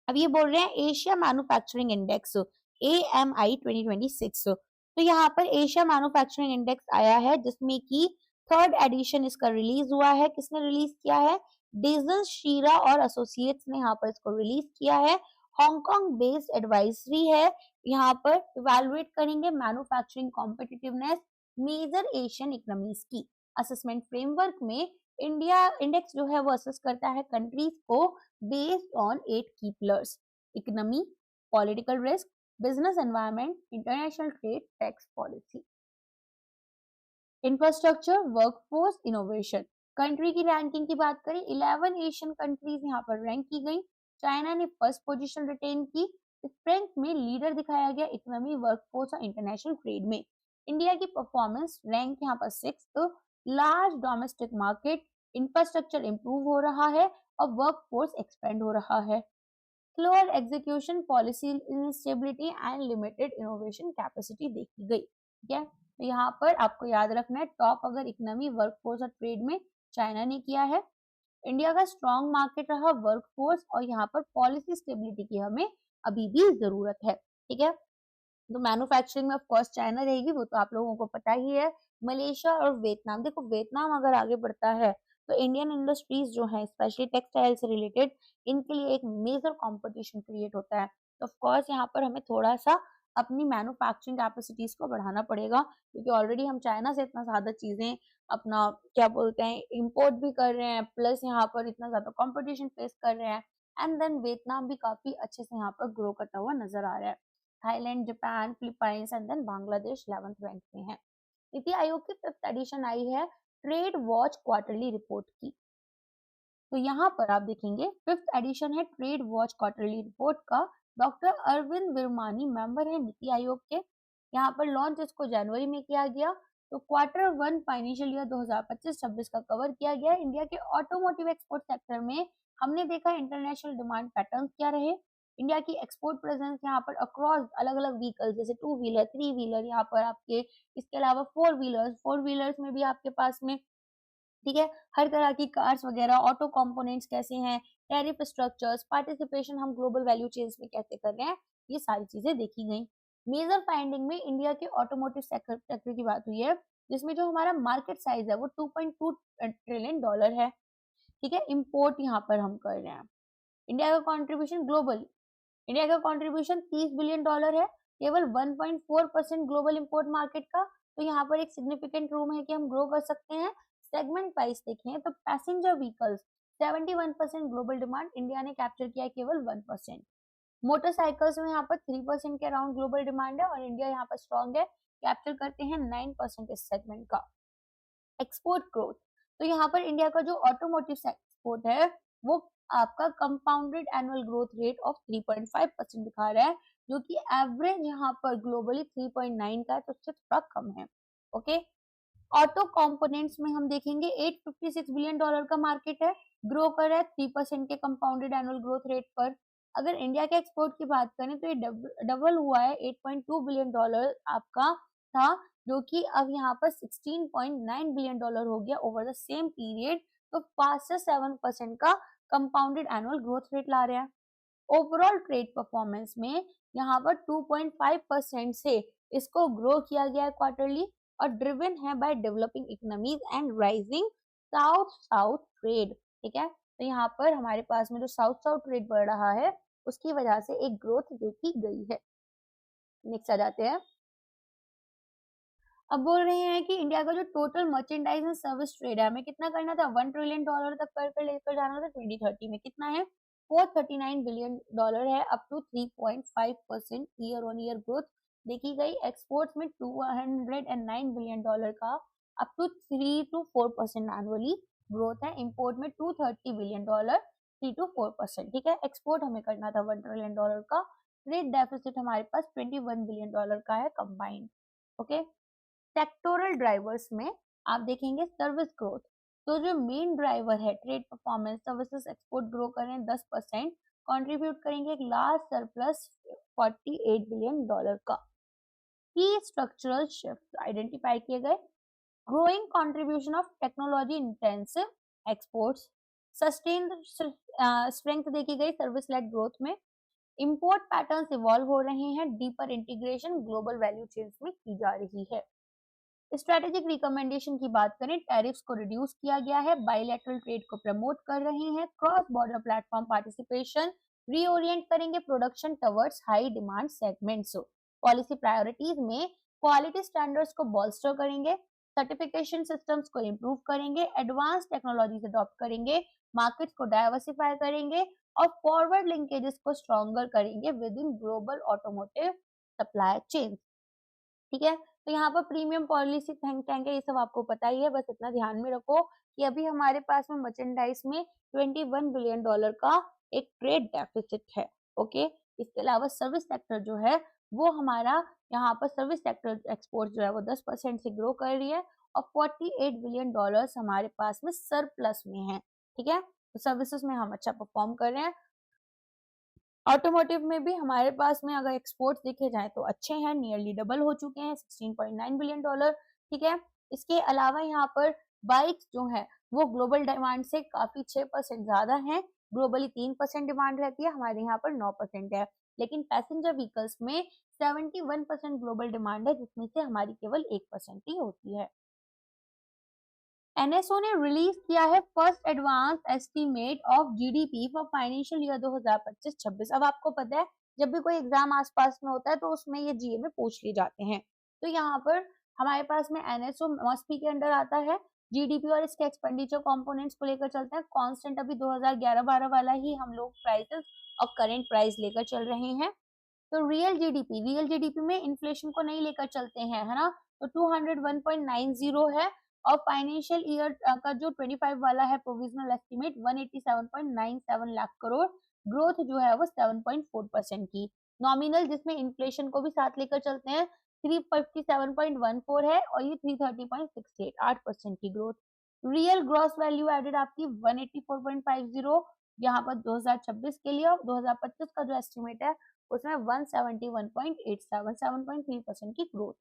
अब ये बोल रहे हैं एशिया मैन्युफैक्चरिंग इंडेक्स AMI 2026। तो यहाँ पर एशिया मैन्युफैक्चरिंग इंडेक्स आया है, जिसमें की थर्ड एडिशन इसका रिलीज हुआ है। किसने रिलीज किया है? डेजन शीरा और एसोसिएट्स ने यहाँ पर इसको रिलीज किया है। हांगकांग बेस्ड एडवाइजरी है, यहाँ पर इवैल्यूएट करेंगे manufacturing competitiveness, major Asian economies की। असेसमेंट फ्रेमवर्क में इंडिया इंडेक्स जो है वो असेस करता है कंट्रीज को बेस्ड ऑन 8 की pillars: economy, political risk, business environment, international trade, tax policy. Infrastructure, workforce, innovation. Country की रैंकिंग की बात करें, 11 एशियन कंट्रीज यहाँ पर रैंक की गई। चाइना ने फर्स्ट पोजीशन रिटेन की। स्ट्रेंथ में लीडर दिखाया गया इकोनॉमी, वर्कफोर्स और इंटरनेशनल ट्रेड में। इंडिया की परफॉर्मेंस रैंक यहाँ पर 6th। Large domestic market, infrastructure improve हो रहा है और वर्कफोर्स एक्सपेंड हो रहा है। Slower execution, policy instability and limited innovation capacity देखी गई। ठीक है, तो यहाँ पर आपको याद रखना है, टॉप अगर इकोनॉमी, वर्कफोर्स और ट्रेड में चाइना ने किया है। इंडिया का स्ट्रॉन्ग मार्केट रहा वर्कफोर्स, और यहाँ पर पॉलिसी स्टेबिलिटी की हमें अभी भी जरूरत है। ठीक है, तो मैन्युफैक्चरिंग में ऑफ कोर्स चाइना रहेगी, वो तो आप लोगों को पता ही है। मलेशिया और वियतनाम, देखो वियतनाम अगर आगे बढ़ता है तो इंडियन इंडस्ट्रीज जो है स्पेशली टेक्सटाइल से रिलेटेड, इनके लिए एक मेजर कंपटीशन क्रिएट होता है। तो ऑफ कोर्स यहाँ पर हमें थोड़ा सा अपनी मैन्युफैक्चरिंग कैपेसिटीज को बढ़ाना पड़ेगा, क्योंकि ऑलरेडी हम चाइना से इतना ज्यादा चीजें अपना क्या बोलते हैं इम्पोर्ट भी कर रहे हैं, प्लस यहाँ पर इतना ज्यादा कंपटीशन फेस कर रहे हैं। एंड देन वियतनाम भी काफी अच्छे से यहाँ पर ग्रो करता हुआ नजर आ रहा है। Thailand, Japan, Philippines and then Bangladesh 11th rank में है। नीति आयोग की 5th एडिशन आई है ट्रेड वॉच क्वार्टरली रिपोर्ट की। तो यहाँ पर आप देखेंगे 5th एडिशन है ट्रेड वॉच क्वार्टरली रिपोर्ट का। डॉक्टर अरविंद विरमानी मेंबर है नीति आयोग के। यहाँ पर लॉन्च इसको जनवरी में किया गया। तो Q1 फाइनेंशियल ईयर 2025-26 का कवर किया गया। इंडिया के ऑटोमोटिव एक्सपोर्ट सेक्टर में हमने देखा इंटरनेशनल डिमांड पैटर्न क्या रहे। इंडिया की एक्सपोर्ट प्रेजेंस यहाँ पर अक्रॉस अलग अलग व्हीकल, जैसे 2 व्हीलर, 3 व्हीलर, यहाँ पर आपके इसके अलावा 4 व्हीलर्स में भी आपके पास में, ठीक है, हर तरह की कार्स वगैरह, ऑटो कंपोनेंट्स कैसे हैं, टैरिफ स्ट्रक्चर्स, पार्टिसिपेशन हम ग्लोबल वैल्यू चेन्स में कैसे कर रहे हैं, ये सारी चीजें देखी गई। मेजर फाइंडिंग में इंडिया के ऑटोमोटिव सेक्टर की बात हुई है, जिसमें जो हमारा मार्केट साइज है वो $2.2 ट्रिलियन है। ठीक है, इंपोर्ट यहाँ पर हम कर रहे हैं। इंडिया का कंट्रीब्यूशन ग्लोबली, इंडिया का कंट्रीब्यूशन $30 बिलियन है, केवल 1.4% ग्लोबल इंपोर्ट मार्केट का। तो यहाँ पर एक सिग्निफिकेंट रूम है कि हम ग्रो कर सकते हैं। सेगमेंट वाइज देखें तो passenger vehicles 71% global demand, India ने कैप्चर किया है केवल 1%। मोटरसाइकिल्स में यहाँ पर 3% के अराउंड ग्लोबल डिमांड है और इंडिया यहाँ पर स्ट्रॉन्ग है, कैप्चर करते हैं 9% इस सेगमेंट का। एक्सपोर्ट ग्रोथ, तो यहाँ पर इंडिया का जो ऑटोमोटिव एक्सपोर्ट है वो आपका compounded annual growth rate of 3.5% दिखा रहा है, जो कि एवरेज यहाँ पर ग्लोबली 3.9 का है, तो उससे थोड़ा कम है। ओके, ऑटो कंपोनेंट्स में हम देखेंगे $856 बिलियन का मार्केट है, ग्रो कर रहा है 3% के कंपाउंडेड एनुअल ग्रोथ रेट पर। अगर इंडिया के एक्सपोर्ट की बात करें तो ये डबल हुआ है, $8.2 बिलियन आपका था, जो कि अब यहाँ पर $16.9 बिलियन हो गया ओवर द सेम पीरियड। तो 5 से 7% का कंपाउंडेड एनुअल ग्रोथ रेट ला रहे हैं। ओवरऑल ट्रेड परफॉर्मेंस में यहाँ पर 2.5% से इसको ग्रो किया गया है क्वार्टरली, और ड्रिवन है by developing economies and rising south south trade. ठीक है, तो यहाँ पर हमारे पास में जो साउथ साउथ ट्रेड बढ़ रहा है उसकी वजह से एक ग्रोथ देखी गई है। नेक्स्ट आ जाते हैं, अब बोल रहे हैं कि इंडिया का जो total merchandise and service trade है हमें कितना करना था, $1 ट्रिलियन तक कर लेकर जाना था 2030 में। कितना है, $439 बिलियन है, up to 3.5% year on year growth देखी गई। एक्सपोर्ट्स में $209 बिलियन का up to 3 to 4% annually growth है। इंपोर्ट में $230 बिलियन 3 to 4%। ठीक है, एक्सपोर्ट हमें करना था $1 ट्रिलियन का। ट्रेड डेफिसिट हमारे पास $21 बिलियन का है कंबाइंड। ओके, सेक्टोरल ड्राइवर्स में आप देखेंगे सर्विस ग्रोथ, तो जो मेन ड्राइवर है trade performance, services export grow करें 10%, कंट्रीब्यूट करेंगे एक लार्ज सरप्लस $48 बिलियन का। की स्ट्रक्चरल शिफ्ट आइडेंटिफाई किए गए, growing contribution of technology intensive exports, sustained strength देखी गई सर्विस लेड ग्रोथ में। इंपोर्ट पैटर्न्स इवॉल्व हो रहे हैं, deeper integration global value chains में की जा रही है। स्ट्रेटेजिक रिकमेंडेशन की बात करें, टैरिफ्स को रिड्यूस किया गया है, बायलैटरल ट्रेड को प्रमोट कर रहे हैं, cross border platform participation, reorient करेंगे production towards high demand segments. Policy priorities में क्वालिटी स्टैंडर्ड्स को बॉल्स्टर करेंगे, सर्टिफिकेशन सिस्टम्स को इम्प्रूव करेंगे, एडवांस टेक्नोलॉजीज अडॉप्ट करेंगे, मार्केट्स को डाइवर्सिफाई करेंगे और फॉरवर्ड लिंकेजेस को स्ट्रॉन्गर करेंगे within global automotive supply chain. ठीक है, तो यहाँ पर प्रीमियम पॉलिसी थिंक टैंक है, ये सब आपको पता ही है, बस इतना ध्यान में रखो कि अभी हमारे पास में मर्चेंडाइज में $21 बिलियन का एक ट्रेड डेफिसिट है। ओके, इसके अलावा सर्विस सेक्टर जो है वो हमारा, यहाँ पर सर्विस सेक्टर एक्सपोर्ट जो है वो 10% से ग्रो कर रही है और $48 बिलियन हमारे पास में सरप्लस में है। ठीक है, तो सर्विसेज में हम अच्छा परफॉर्म कर रहे हैं। ऑटोमोटिव में भी हमारे पास में अगर एक्सपोर्ट्स देखे जाए तो अच्छे हैं, नियरली डबल हो चुके हैं, $16.9 बिलियन। ठीक है, इसके अलावा यहाँ पर बाइक्स जो है वो ग्लोबल डिमांड से काफी 6% ज्यादा है। ग्लोबली 3% डिमांड रहती है, हमारे यहाँ पर 9% है। लेकिन पैसेंजर व्हीकल्स में 71% ग्लोबल डिमांड है, जिसमें से हमारी केवल 1% ही होती है। एनएसओ ने रिलीज किया है first advance estimate of GDP for financial year 2025-26। अब आपको पता है जब भी कोई एग्जाम आसपास में होता है तो उसमें ये जीए में पूछ लिए जाते हैं। तो यहाँ पर हमारे पास में एनएसओ मॉस्पी के अंडर आता है, जीडीपी और इसके एक्सपेंडिचर कंपोनेंट्स को लेकर चलते हैं। कांस्टेंट अभी 2011-12 वाला ही हम लोग प्राइसेस और करंट प्राइस लेकर चल रहे हैं। तो रियल जीडीपी में इन्फ्लेशन को नहीं लेकर चलते हैं, है ना, तो 201.90 है और फाइनेंशियल ईयर का जो 25 वाला है provisional estimate 187.97 lakh crore, growth जो है वो 7.4% की। नॉमिनल जिसमें इन्फ्लेशन को भी साथ लेकर चलते हैं 357.14 है और ये 330.68 8% की growth. Real gross value added आपकी 184.50 यहाँ पर 2026 के लिए और 2025 का जो एस्टिमेट है उसमें 171.87 7.3% की ग्रोथ।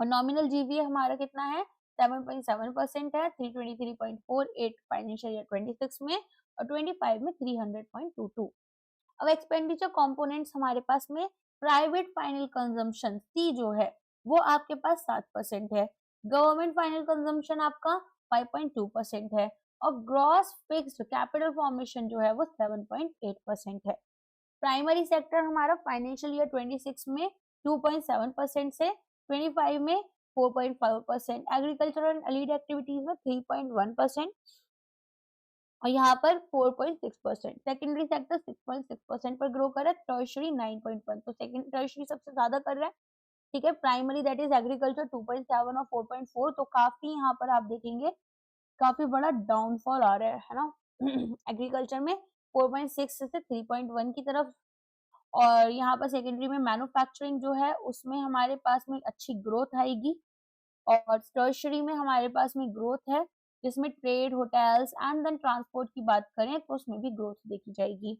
और नॉमिनल जीवीए हमारा कितना है 7.7% है, 323.48 फाइनेंशियल ईयर 26 में और 25 में 300.22। अब एक्सपेंडिचर कंपोनेंट्स हमारे पास में प्राइवेट फाइनल कंजम्पशन सी जो है वो आपके पास 7% है, गवर्नमेंट फाइनल कंजम्पशन आपका 5.2% है और ग्रॉस फिक्स्ड कैपिटल फॉर्मेशन जो है वो 7.8% है। प्राइमरी सेक्टर हमारा फाइनेंशियल ईयर 26 में 2.7% से 25 में 4.5%, एग्रीकल्चरल एंड अलीड एक्टिविटीज में 3.1% और यहाँ पर 4.6%, सेकेंडरी सेक्टर 6.6% पर ग्रो कर रहा है, टर्शरी 9.1, तो सेकेंड टर्शरी सबसे ज्यादा कर रहा है। ठीक है, प्राइमरी दैट इज एग्रीकल्चर 2.7 और 4.4, तो काफी यहाँ पर आप देखेंगे काफी बड़ा डाउनफॉल आ रहा है ना एग्रीकल्चर में 4.6 से 3.1 की तरफ। और यहाँ पर सेकेंडरी में मैन्युफैक्चरिंग जो है उसमें हमारे पास में अच्छी ग्रोथ आएगी और टर्शरी में हमारे पास में ग्रोथ है जिसमें trade, hotels and then transport की बात करें तो उसमें भी ग्रोथ देखी जाएगी।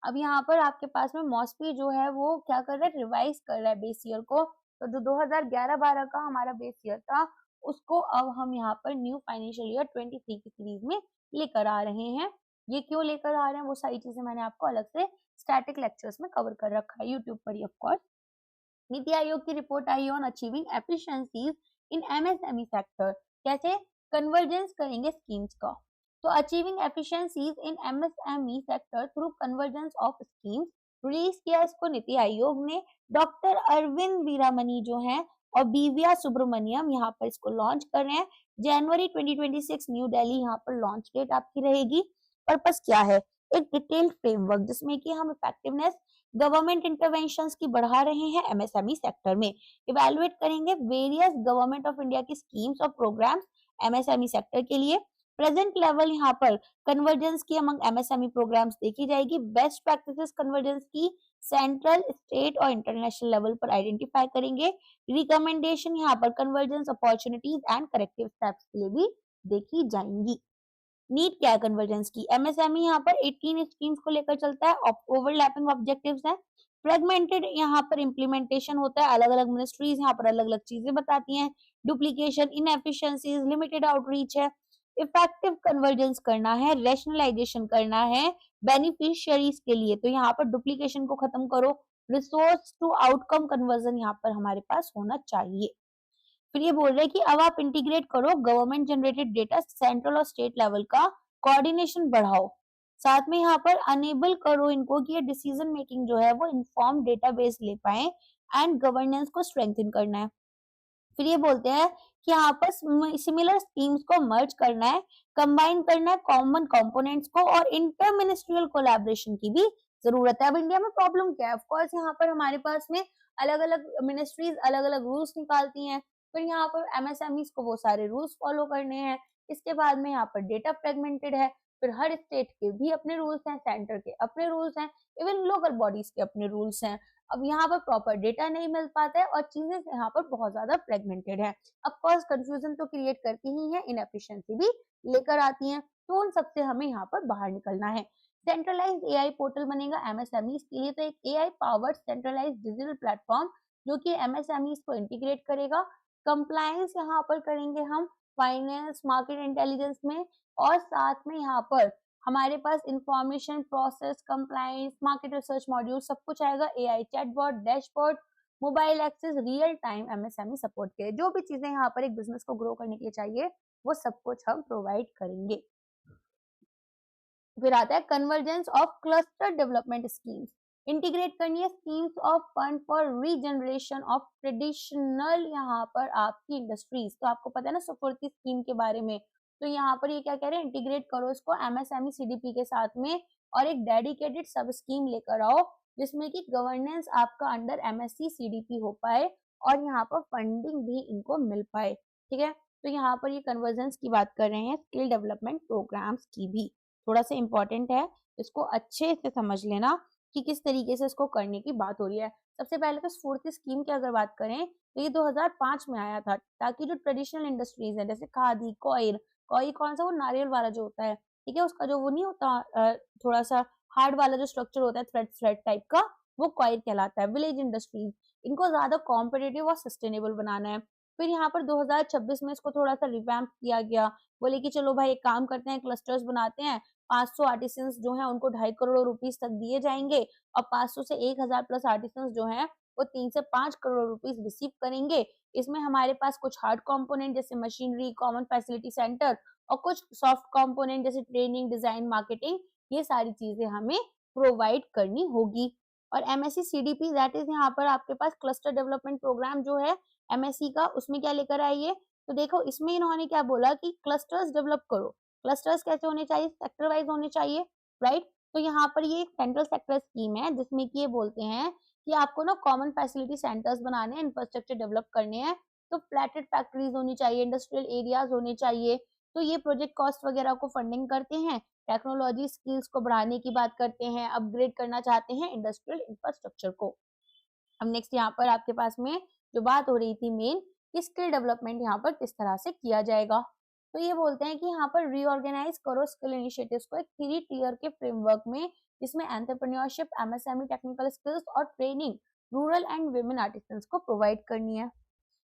अब यहाँ पर आपके पास में मॉस्पी जो है वो क्या कर रहा है, रिवाइज कर रहा है बेस ईयर को, तो जो 2011-12 का हमारा बेस ईयर था उसको अब हम यहाँ पर न्यू फाइनेंशियल ईयर 23 की सीरीज में लेकर आ रहे हैं। ये क्यों लेकर आ रहे हैं वो सारी चीजें मैंने आपको अलग से स्टैटिक लेक्चर्स में कवर कर रखा है यूट्यूब पर ही ऑफ कोर्स। नीति आयोग की report I on achieving efficiencies in MSME sector, कैसे कन्वर्जेंस करेंगे स्कीम्स का। तो achieving efficiencies in MSME sector through convergence of schemes release किया इसको नीति आयोग ने। डॉक्टर अरविंद वीरामनी जो है और बीविया सुब्रमण्यम यहाँ पर इसको लॉन्च कर रहे हैं। जनवरी 2026 न्यू दिल्ली यहाँ पर लॉन्च डेट आपकी रहेगी। पर्पस क्या है, एक डिटेल्ड फ्रेमवर्क जिसमें कि हम इफेक्टिवनेस गवर्नमेंट इंटरवेंशंस की बढ़ा रहे हैं एमएसएमई सेक्टर में। इवैल्यूएट करेंगे वेरियस गवर्नमेंट ऑफ इंडिया की स्कीम्स और प्रोग्राम्स एमएसएमई सेक्टर के लिए। प्रेजेंट लेवल यहाँ पर कन्वर्जेंस की अमंग एमएसएमई प्रोग्राम्स देखी जाएगी। बेस्ट प्रैक्टिसेस कन्वर्जेंस की सेंट्रल, स्टेट और इंटरनेशनल लेवल पर आइडेंटिफाई करेंगे। रिकमेंडेशन यहाँ पर convergence opportunities and corrective steps के लिए भी देखी जाएंगी। नीड क्या है कन्वर्जेंस की, एमएसएमई यहाँ पर 18 स्कीम्स को लेकर चलता है, ओवरलैपिंग ऑब्जेक्टिव्स है, फ्रेगमेंटेड यहाँ पर इम्प्लीमेंटेशन होता है, अलग अलग मिनिस्ट्रीज यहाँ पर अलग अलग चीजें बताती हैं, डुप्लीकेशन, इनएफिशिएंसीज, लिमिटेड आउटरीच है। इफेक्टिव कन्वर्जेंस करना है, रैशनलाइजेशन करना है बेनिफिशियरीज के लिए, तो यहाँ पर डुप्लीकेशन को खत्म करो, रिसोर्स टू आउटकम कन्वर्जन यहाँ पर हमारे पास होना चाहिए। फिर ये बोल रहे हैं कि अब आप इंटीग्रेट करो गवर्नमेंट जनरेटेड डेटा, सेंट्रल और स्टेट लेवल का कोऑर्डिनेशन बढ़ाओ, साथ में यहाँ पर अनेबल करो इनको कि ये डिसीजन मेकिंग जो है वो इन्फॉर्म डेटाबेस ले पाए एंड गवर्नेंस को स्ट्रेंथन करना है। फिर ये बोलते हैं कि यहाँ पर सिमिलर स्कीम्स को मर्ज करना है, कंबाइन करना है कॉमन कंपोनेंट्स को, और इंटर मिनिस्ट्रियल कोलैबोरेशन की भी जरूरत है। अब इंडिया में प्रॉब्लम क्या है, ऑफ कोर्स यहाँ पर हमारे पास में अलग अलग मिनिस्ट्रीज अलग अलग रूल्स निकालती हैं, फिर यहाँ पर एमएसएमईज को वो सारे रूल्स फॉलो करने हैं। इसके बाद में यहाँ पर डेटा फ्रेगमेंटेड है, फिर हर स्टेट के भी अपने रूल्स हैं, सेंटर के अपने रूल्स हैं, इवन लोकल बॉडीज के अपने रूल्स हैं। अब यहाँ पर प्रॉपर डेटा नहीं मिल पाता है और चीजें यहाँ पर बहुत ज्यादा फ्रेगमेंटेड है। ऑफ कोर्स कंफ्यूजन तो क्रिएट करती ही है, इनएफिशिएंसी भी लेकर आती है, तो उन सबसे हमें यहाँ पर बाहर निकलना है। सेंट्रलाइज्ड एआई पोर्टल बनेगा एमएसएमईज के लिए, तो एक AI powered centralised digital platform जो कि एमएसएमईज को इंटीग्रेट करेगा। कंप्लायंस यहाँ पर करेंगे हम फाइनेंस मार्केट इंटेलिजेंस में, और साथ में यहाँ पर हमारे पास information process compliance market research module सब कुछ आएगा। AI chatbot dashboard mobile access real time MSME support के जो भी चीजें यहाँ पर एक बिजनेस को ग्रो करने के लिए चाहिए वो सब कुछ हम प्रोवाइड करेंगे। फिर आता है convergence of cluster development schemes, integrate करनी है schemes of fund for regeneration of traditional यहाँ पर आपकी इंडस्ट्रीज। तो आपको पता है ना सुफुर्ती स्कीम के बारे में, तो यहाँ पर ये क्या कह रहे हैं, इंटीग्रेट करो इसको एमएसएमई सीडीपी के साथ में और एक डेडिकेटेड सब स्कीम लेकर आओ जिसमें कि गवर्नेंस आपका अंडर एमएससी सीडीपी हो पाए और यहाँ पर फंडिंग भी इनको मिल पाए। ठीक है, तो यहाँ पर ये कन्वर्जेंस की बात कर रहे हैं, स्किल डेवलपमेंट प्रोग्राम्स की भी थोड़ा सा इंपॉर्टेंट है, इसको अच्छे से समझ लेना कि किस तरीके से इसको करने की बात हो रही है। सबसे पहले तो स्फूर्ति स्कीम की अगर बात करें तो ये 2005 में आया था, ताकि जो ट्रेडिशनल इंडस्ट्रीज है जैसे खादी कॉयर, कॉई कौन सा, वो नारियल वाला जो होता है, ठीक है, उसका जो वो नहीं होता थोड़ा सा हार्ड वाला जो स्ट्रक्चर होता है थ्रेड थ्रेड टाइप का, वो कॉयर कहलाता है। विलेज इंडस्ट्रीज, इनको ज्यादा कॉम्पिटेटिव और सस्टेनेबल बनाना है। फिर यहाँ पर 2026 में इसको थोड़ा सा रिवैम्प किया गया, बोले कि चलो भाई एक काम करते हैं, क्लस्टर्स बनाते हैं, 500 आर्टिसंस जो है उनको 2.5 करोड़ रुपीस तक दिए जाएंगे और 500 से 1000 प्लस आर्टिसंस जो है वो 3 से 5 करोड़ रुपीस रिसीव करेंगे। इसमें हमारे पास कुछ हार्ड कंपोनेंट जैसे मशीनरी कॉमन फैसिलिटी सेंटर और कुछ सॉफ्ट कंपोनेंट जैसे ट्रेनिंग डिजाइन मार्केटिंग, ये सारी चीजें हमें प्रोवाइड करनी होगी। और एमएससी सीडीपी दैट इज यहाँ पर आपके पास क्लस्टर डेवलपमेंट प्रोग्राम जो है एमएससी का, उसमें क्या लेकर आइए, तो देखो इसमें इन्होंने क्या बोला कि क्लस्टर्स डेवलप करो। क्लस्टर्स कैसे होने चाहिए, सेक्टर वाइज होने चाहिए, राइट। तो यहाँ पर ये एक सेंट्रल सेक्टर स्कीम है जिसमें कि ये बोलते हैं कि आपको ना कॉमन फैसिलिटी सेंटर्स बनाने हैं, इंफ्रास्ट्रक्चर डेवलप करने हैं, तो फ्लैटेड फैक्ट्रीज होनी चाहिए, इंडस्ट्रियल एरियाज होने चाहिए। तो ये प्रोजेक्ट कॉस्ट वगैरह को फंडिंग करते हैं, टेक्नोलॉजी स्किल्स को बढ़ाने की बात करते हैं, अपग्रेड करना चाहते हैं इंडस्ट्रियल इंफ्रास्ट्रक्चर को। अब नेक्स्ट यहाँ पर आपके पास में जो बात हो रही थी मेन, कि स्किल डेवलपमेंट यहाँ पर किस तरह से किया जाएगा, तो ये बोलते हैं कि यहाँ पर रीऑर्गेनाइज करो स्किल इनिशिएटिव्स को एक 3 टियर के फ्रेमवर्क में, जिसमें एंटरप्रेन्योरशिप एमएसएमई टेक्निकल स्किल्स और training rural and women artisans को प्रोवाइड करनी है।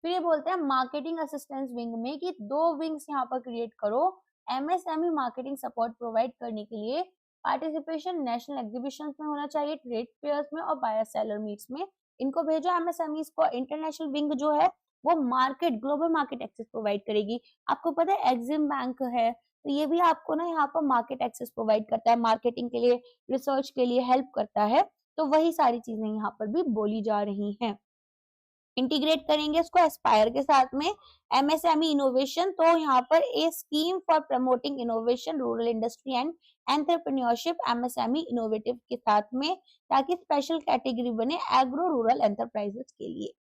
फिर ये बोलते हैं मार्केटिंग असिस्टेंस विंग में कि 2 विंग्स यहाँ पर क्रिएट करो एमएसएमई मार्केटिंग सपोर्ट प्रोवाइड करने के लिए। पार्टिसिपेशन नेशनल एग्जीबिशन में होना चाहिए, ट्रेड फेयर्स में और बायर सेलर मीट्स में इनको भेजो एमएसएमईज को। इंटरनेशनल विंग जो है वो market global market access provide करेगी। आपको पता है एग्जिम बैंक है, तो ये भी आपको ना यहाँ पर मार्केट एक्सेस प्रोवाइड करता है, मार्केटिंग के लिए रिसर्च के लिए हेल्प करता है। तो वही सारी चीजें यहाँ पर भी बोली जा रही हैं। इंटीग्रेट करेंगे इसको एस्पायर के साथ में एमएसएमई इनोवेशन, तो यहाँ पर a scheme for promoting innovation rural industry and entrepreneurship MSME innovative के साथ में, ताकि स्पेशल कैटेगरी बने एग्रो रूरल एंटरप्राइजेस के लिए।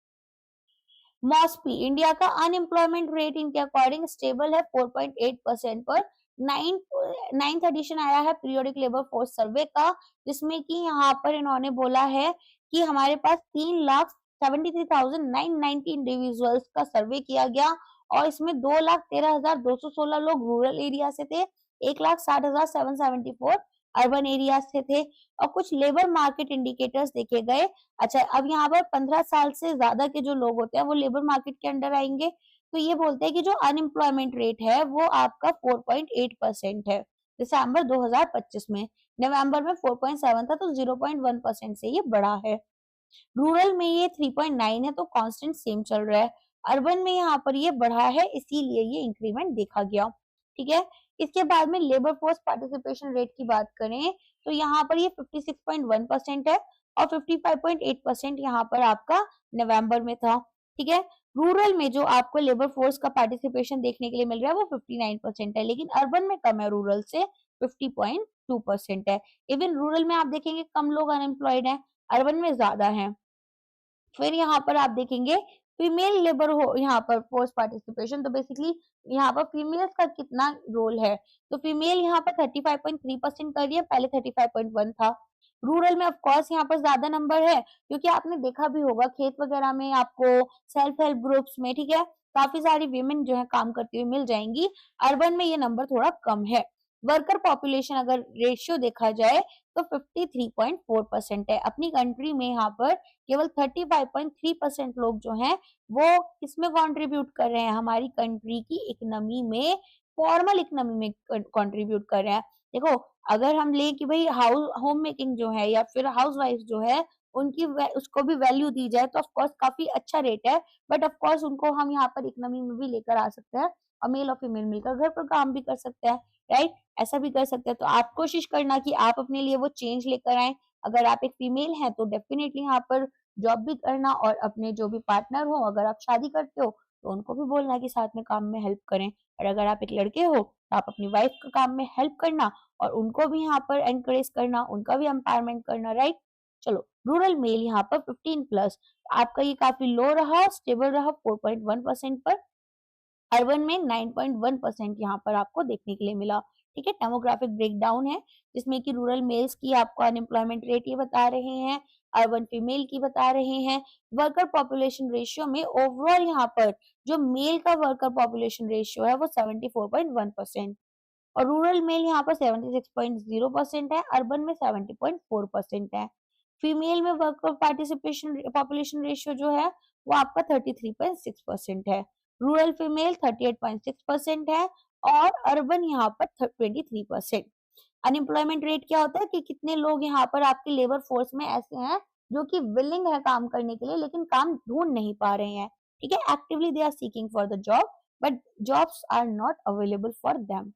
मॉस्पी इंडिया का अनएम्प्लॉयमेंट रेट इनके अकॉर्डिंग स्टेबल है 4.8% पर। 9th एडिशन आया है पीरियोडिक लेबर फोर्स सर्वे का, जिसमें कि यहाँ पर इन्होंने बोला है कि हमारे पास 3,73,990 इंडिविजुअल्स का सर्वे किया गया और इसमें 2,13,216 लोग रूरल एरिया से थे, 1,60,774 अर्बन एरिया से थे और कुछ लेबर मार्केट इंडिकेटर्स देखे गए। अच्छा, अब यहाँ पर 15 साल से ज्यादा के जो लोग होते हैं वो लेबर मार्केट के अंडर आएंगे। तो ये बोलते हैं कि जो अनएम्प्लॉयमेंट रेट है वो आपका 4.8% है दिसंबर 2025 में। नवंबर में 4.7 था, तो 0.1% से ये बढ़ा है। रूरल में ये 3.9 है, तो कांस्टेंट सेम चल रहा है। अर्बन में यहाँ पर ये बढ़ा है, इसीलिए ये इंक्रीमेंट देखा गया। ठीक है, इसके बाद में लेबर फोर्स पार्टिसिपेशन रेट की बात करें तो यहाँ पर ये 56.1% है और 55.8% यहाँ पर आपका नवंबर में था। ठीक है, रूरल में जो आपको लेबर फोर्स का पार्टिसिपेशन देखने के लिए मिल रहा है वो 59% है, लेकिन अर्बन में कम है रूरल से, 50.2% है। इवन रूरल में आप देखेंगे कम लोग अनएम्प्लॉयड हैं, अर्बन में ज्यादा हैं। फिर यहाँ पर आप देखेंगे फीमेल लेबर हो यहाँ पर फोर्स पार्टिसिपेशन, तो बेसिकली यहाँ पर फीमेल्स का कितना रोल है, तो फीमेल यहाँ पर 35.3% कर रही है, पहले 35.1 था। रूरल में ऑफ कोर्स यहाँ पर ज्यादा नंबर है, क्योंकि आपने देखा भी होगा खेत वगैरह में आपको सेल्फ हेल्प ग्रुप्स में, ठीक है, काफी सारी वीमेन जो है काम करती हुई मिल जाएंगी। अर्बन में ये नंबर थोड़ा कम है। वर्कर पॉपुलेशन अगर रेशियो देखा जाए तो 53.4% है। अपनी कंट्री में यहाँ पर केवल 35.3% लोग जो हैं वो किसमें कंट्रीब्यूट कर रहे हैं, हमारी कंट्री की इकोनॉमी में, फॉर्मल इकोनॉमी में कंट्रीब्यूट कर रहे हैं। देखो, अगर हम ले कि भाई हाउस होम मेकिंग जो है या फिर हाउस वाइफ जो है उनकी उसको भी वैल्यू दी जाए तो ऑफ कोर्स काफी अच्छा रेट है, बट ऑफ कोर्स उनको हम यहाँ पर इकोनॉमी में भी लेकर आ सकते हैं और मेल और फीमेल मिलकर घर पर काम भी कर सकते हैं, राइट, ऐसा भी कर सकते हैं। तो आप कोशिश करना कि आप अपने लिए वो चेंज लेकर आए। अगर आप एक फीमेल हैं तो डेफिनेटली यहाँ पर जॉब भी करना, और अपने जो भी पार्टनर हो, अगर आप शादी करते हो तो उनको भी बोलना कि साथ में काम में हेल्प करें, और अगर आप एक लड़के हो तो आप अपनी वाइफ का काम में हेल्प करना और उनको भी यहाँ पर एनकरेज करना, उनका भी एम्पावरमेंट करना, राइट। चलो, रूरल मेल यहाँ पर 15+, आपका ये काफी लो रहा, स्टेबल रहा 4.1% पर। अर्बन में 9.1% यहाँ पर आपको देखने के लिए मिला। ठीक है, डेमोग्राफिक ब्रेकडाउन है जिसमें कि रूरल मेल्स की आपको अनएम्प्लॉयमेंट रेट ये बता रहे हैं, अर्बन फीमेल की बता रहे हैं। वर्कर पॉपुलेशन रेशियो में ओवरऑल यहाँ पर जो मेल का वर्कर पॉपुलेशन रेशियो है वो 74.1% और रूरल मेल यहाँ पर 76.0% है, अर्बन में 70.4% है। फीमेल में वर्कर पार्टिसिपेशन पॉपुलेशन रेशियो जो है वो आपका 33.6% है, रूरल फीमेल 38.6% है और अर्बन यहाँ पर 23%। अनएम्प्लॉयमेंट रेट क्या होता है कि कितने लोग यहाँ पर आपके लेबर फोर्स में ऐसे हैं जो कि विलिंग है काम करने के लिए लेकिन काम ढूंढ नहीं पा रहे हैं। ठीक है, actively they are seeking for the job but jobs are not available for them.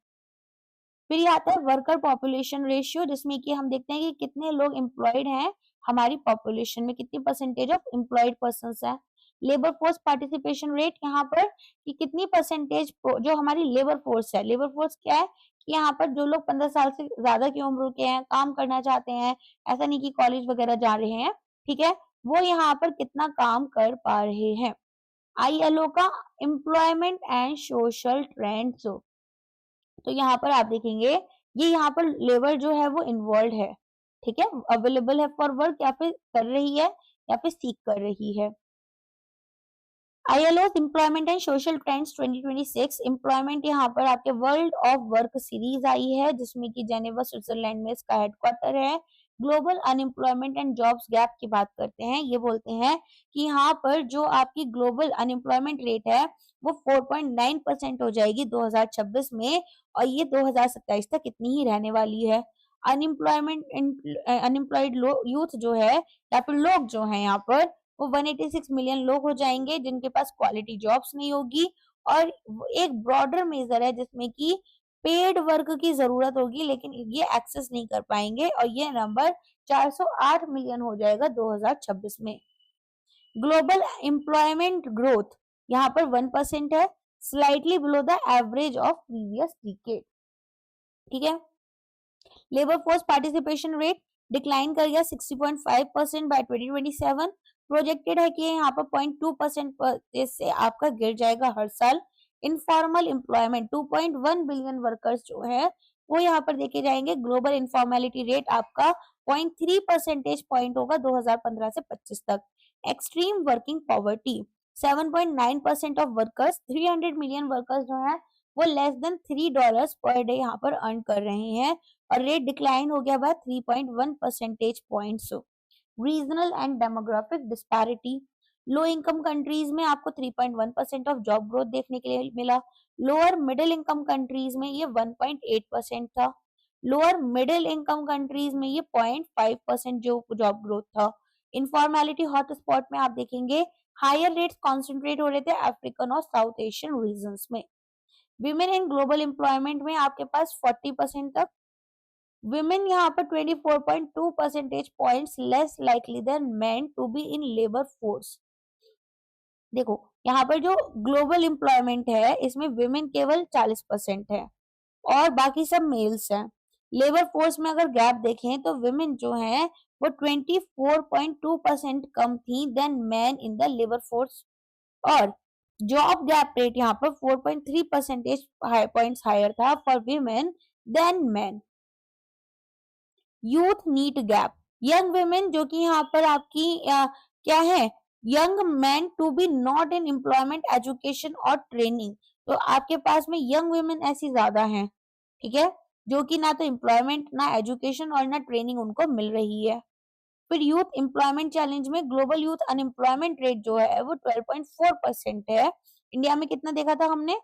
फिर ये आता है वर्कर पॉपुलेशन रेशियो जिसमें कि हम देखते हैं कि कितने लोग एम्प्लॉयड हैं, हमारी पॉपुलेशन में कितनी परसेंटेज ऑफ एम्प्लॉयड पर्संस है। लेबर फोर्स पार्टिसिपेशन रेट यहाँ पर कि कितनी परसेंटेज जो हमारी लेबर फोर्स है, लेबर फोर्स क्या है कि यहाँ पर जो लोग 15 साल से ज्यादा की उम्र के हैं, काम करना चाहते हैं, ऐसा नहीं कि कॉलेज वगैरह जा रहे हैं, ठीक है, वो यहाँ पर कितना काम कर पा रहे हैं। आईएलओ का एम्प्लॉयमेंट एंड सोशल ट्रेंड्स, तो यहाँ पर आप देखेंगे ये यहाँ पर लेबर जो है वो इन्वॉल्व है, ठीक है, अवेलेबल है फॉर वर्क या फिर कर रही है या फिर सीख कर रही है। ILO's employment and social trends 2026 employment यहाँ पर आपके वर्ल्ड ऑफ वर्क सीरीज आई है जिसमें कि जेनेवा स्विट्जरलैंड में इसका हेडक्वार्टर है। Global unemployment and jobs gap की बात करते हैं, ये बोलते हैं कि यहाँ पर जो आपकी ग्लोबल अनएम्प्लॉयमेंट रेट है वो 4.9% हो जाएगी 2026 में और ये 2027 तक इतनी ही रहने वाली है। अनएम्प्लॉयमेंट अनएम्प्लॉयड यूथ जो है या फिर लोग जो है यहाँ पर वो 186 मिलियन लोग हो जाएंगे जिनके पास क्वालिटी जॉब्स नहीं होगी और एक ब्रॉडर मेजर है जिसमें कि पेड वर्क की जरूरत होगी लेकिन ये एक्सेस नहीं कर पाएंगे और ये नंबर 408 मिलियन हो जाएगा 2026 में। ग्लोबल एम्प्लॉयमेंट ग्रोथ यहाँ पर 1% है, slightly below the average of previous decade. ठीक है, labour force participation rate decline कर गया 60.5% बाय 2027। प्रोजेक्टेड है कि यहाँ पर 0.2% से आपका गिर जाएगा हर साल। इनफॉर्मल एम्प्लॉयमेंट 2.1 बिलियन वर्कर्स जो है वो यहाँ पर देखे जाएंगे। ग्लोबल इनफॉर्मेलिटी रेट आपका 0.3 परसेंटेज पॉइंट होगा 2015 से 25 तक। Extreme working poverty 7.9% of workers, 300 million workers जो है वो लेस देन $3 पर डे यहाँ पर अर्न कर रहे हैं और रेट डिक्लाइन हो गया by 3.1 percentage points. Regional and demographic disparity, low income countries में आपको 3.1% ऑफ जॉब ग्रोथ देखने के लिए मिला। लोअर मिडिल इनकम कंट्रीज में ये 1.8% था। लोअर मिडिल इनकम कंट्रीज में ये 0.5% जो जॉब ग्रोथ था। इनफॉर्मेलिटी हॉटस्पॉट में आप देखेंगे हायर रेट्स कॉन्सेंट्रेट हो रहे थे अफ्रीकन और साउथ एशियन रीजन्स में। विमेन इन ग्लोबल एम्प्लॉयमेंट में आपके पास 40% तक, विमेन यहाँ पर 24.2 percentage points less likely than men to be in labour force. देखो यहाँ पर जो ग्लोबल एम्प्लॉयमेंट है इसमें विमेन केवल 40% है और बाकी सब मेल्स हैं। लेबर फोर्स में अगर गैप देखें तो विमेन जो है वो 24.2% कम थी than man in the labour force, और जॉब गैप रेट यहाँ पर 4.3 परसेंटेज पॉइंट्स हायर था for women than man. Youth NEET gap, young women जो कि यहाँ पर आपकी क्या है, young man to be not in employment education और ट्रेनिंग, तो आपके पास में यंग वुमेन ऐसी ज्यादा हैं, ठीक है, जो कि ना तो एम्प्लॉयमेंट ना एजुकेशन और ना ट्रेनिंग उनको मिल रही है। फिर यूथ एम्प्लॉयमेंट चैलेंज में ग्लोबल यूथ अनएम्प्लॉयमेंट रेट जो है वो 12.4% है। इंडिया में कितना देखा था हमने,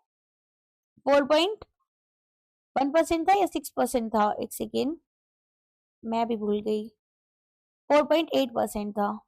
4.1% था या 6% था, एक सेकेंड मैं भी भूल गई, 4.8% था,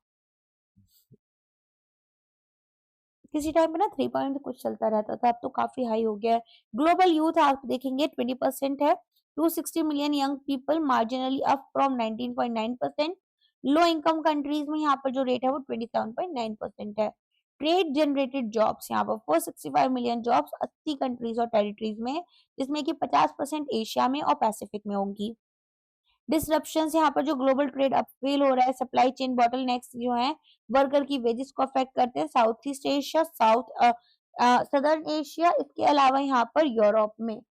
किसी टाइम पे ना 3 पॉइंट कुछ चलता रहता था, अब तो काफी हाई हो गया है। ग्लोबल यूथ आप देखेंगे 20% है, 260 million young people, marginally up from 19.9%। Low income countries में यहाँ पर जो रेट है वो 27.9% है। ट्रेड जनरेटेड जॉब्स यहाँ पर 465 मिलियन जॉब्स 80 कंट्रीज और टेरिटरीज में, जिसमें कि 50% एशिया में और पैसिफिक में होंगी। डिसरप्शन यहाँ पर जो ग्लोबल ट्रेड अपफेल हो रहा है, सप्लाई चेन बॉटलनेक्स जो है वर्कर की वेजेस को अफेक्ट करते हैं south east Asia, southern Asia, इसके अलावा यहाँ पर यूरोप में।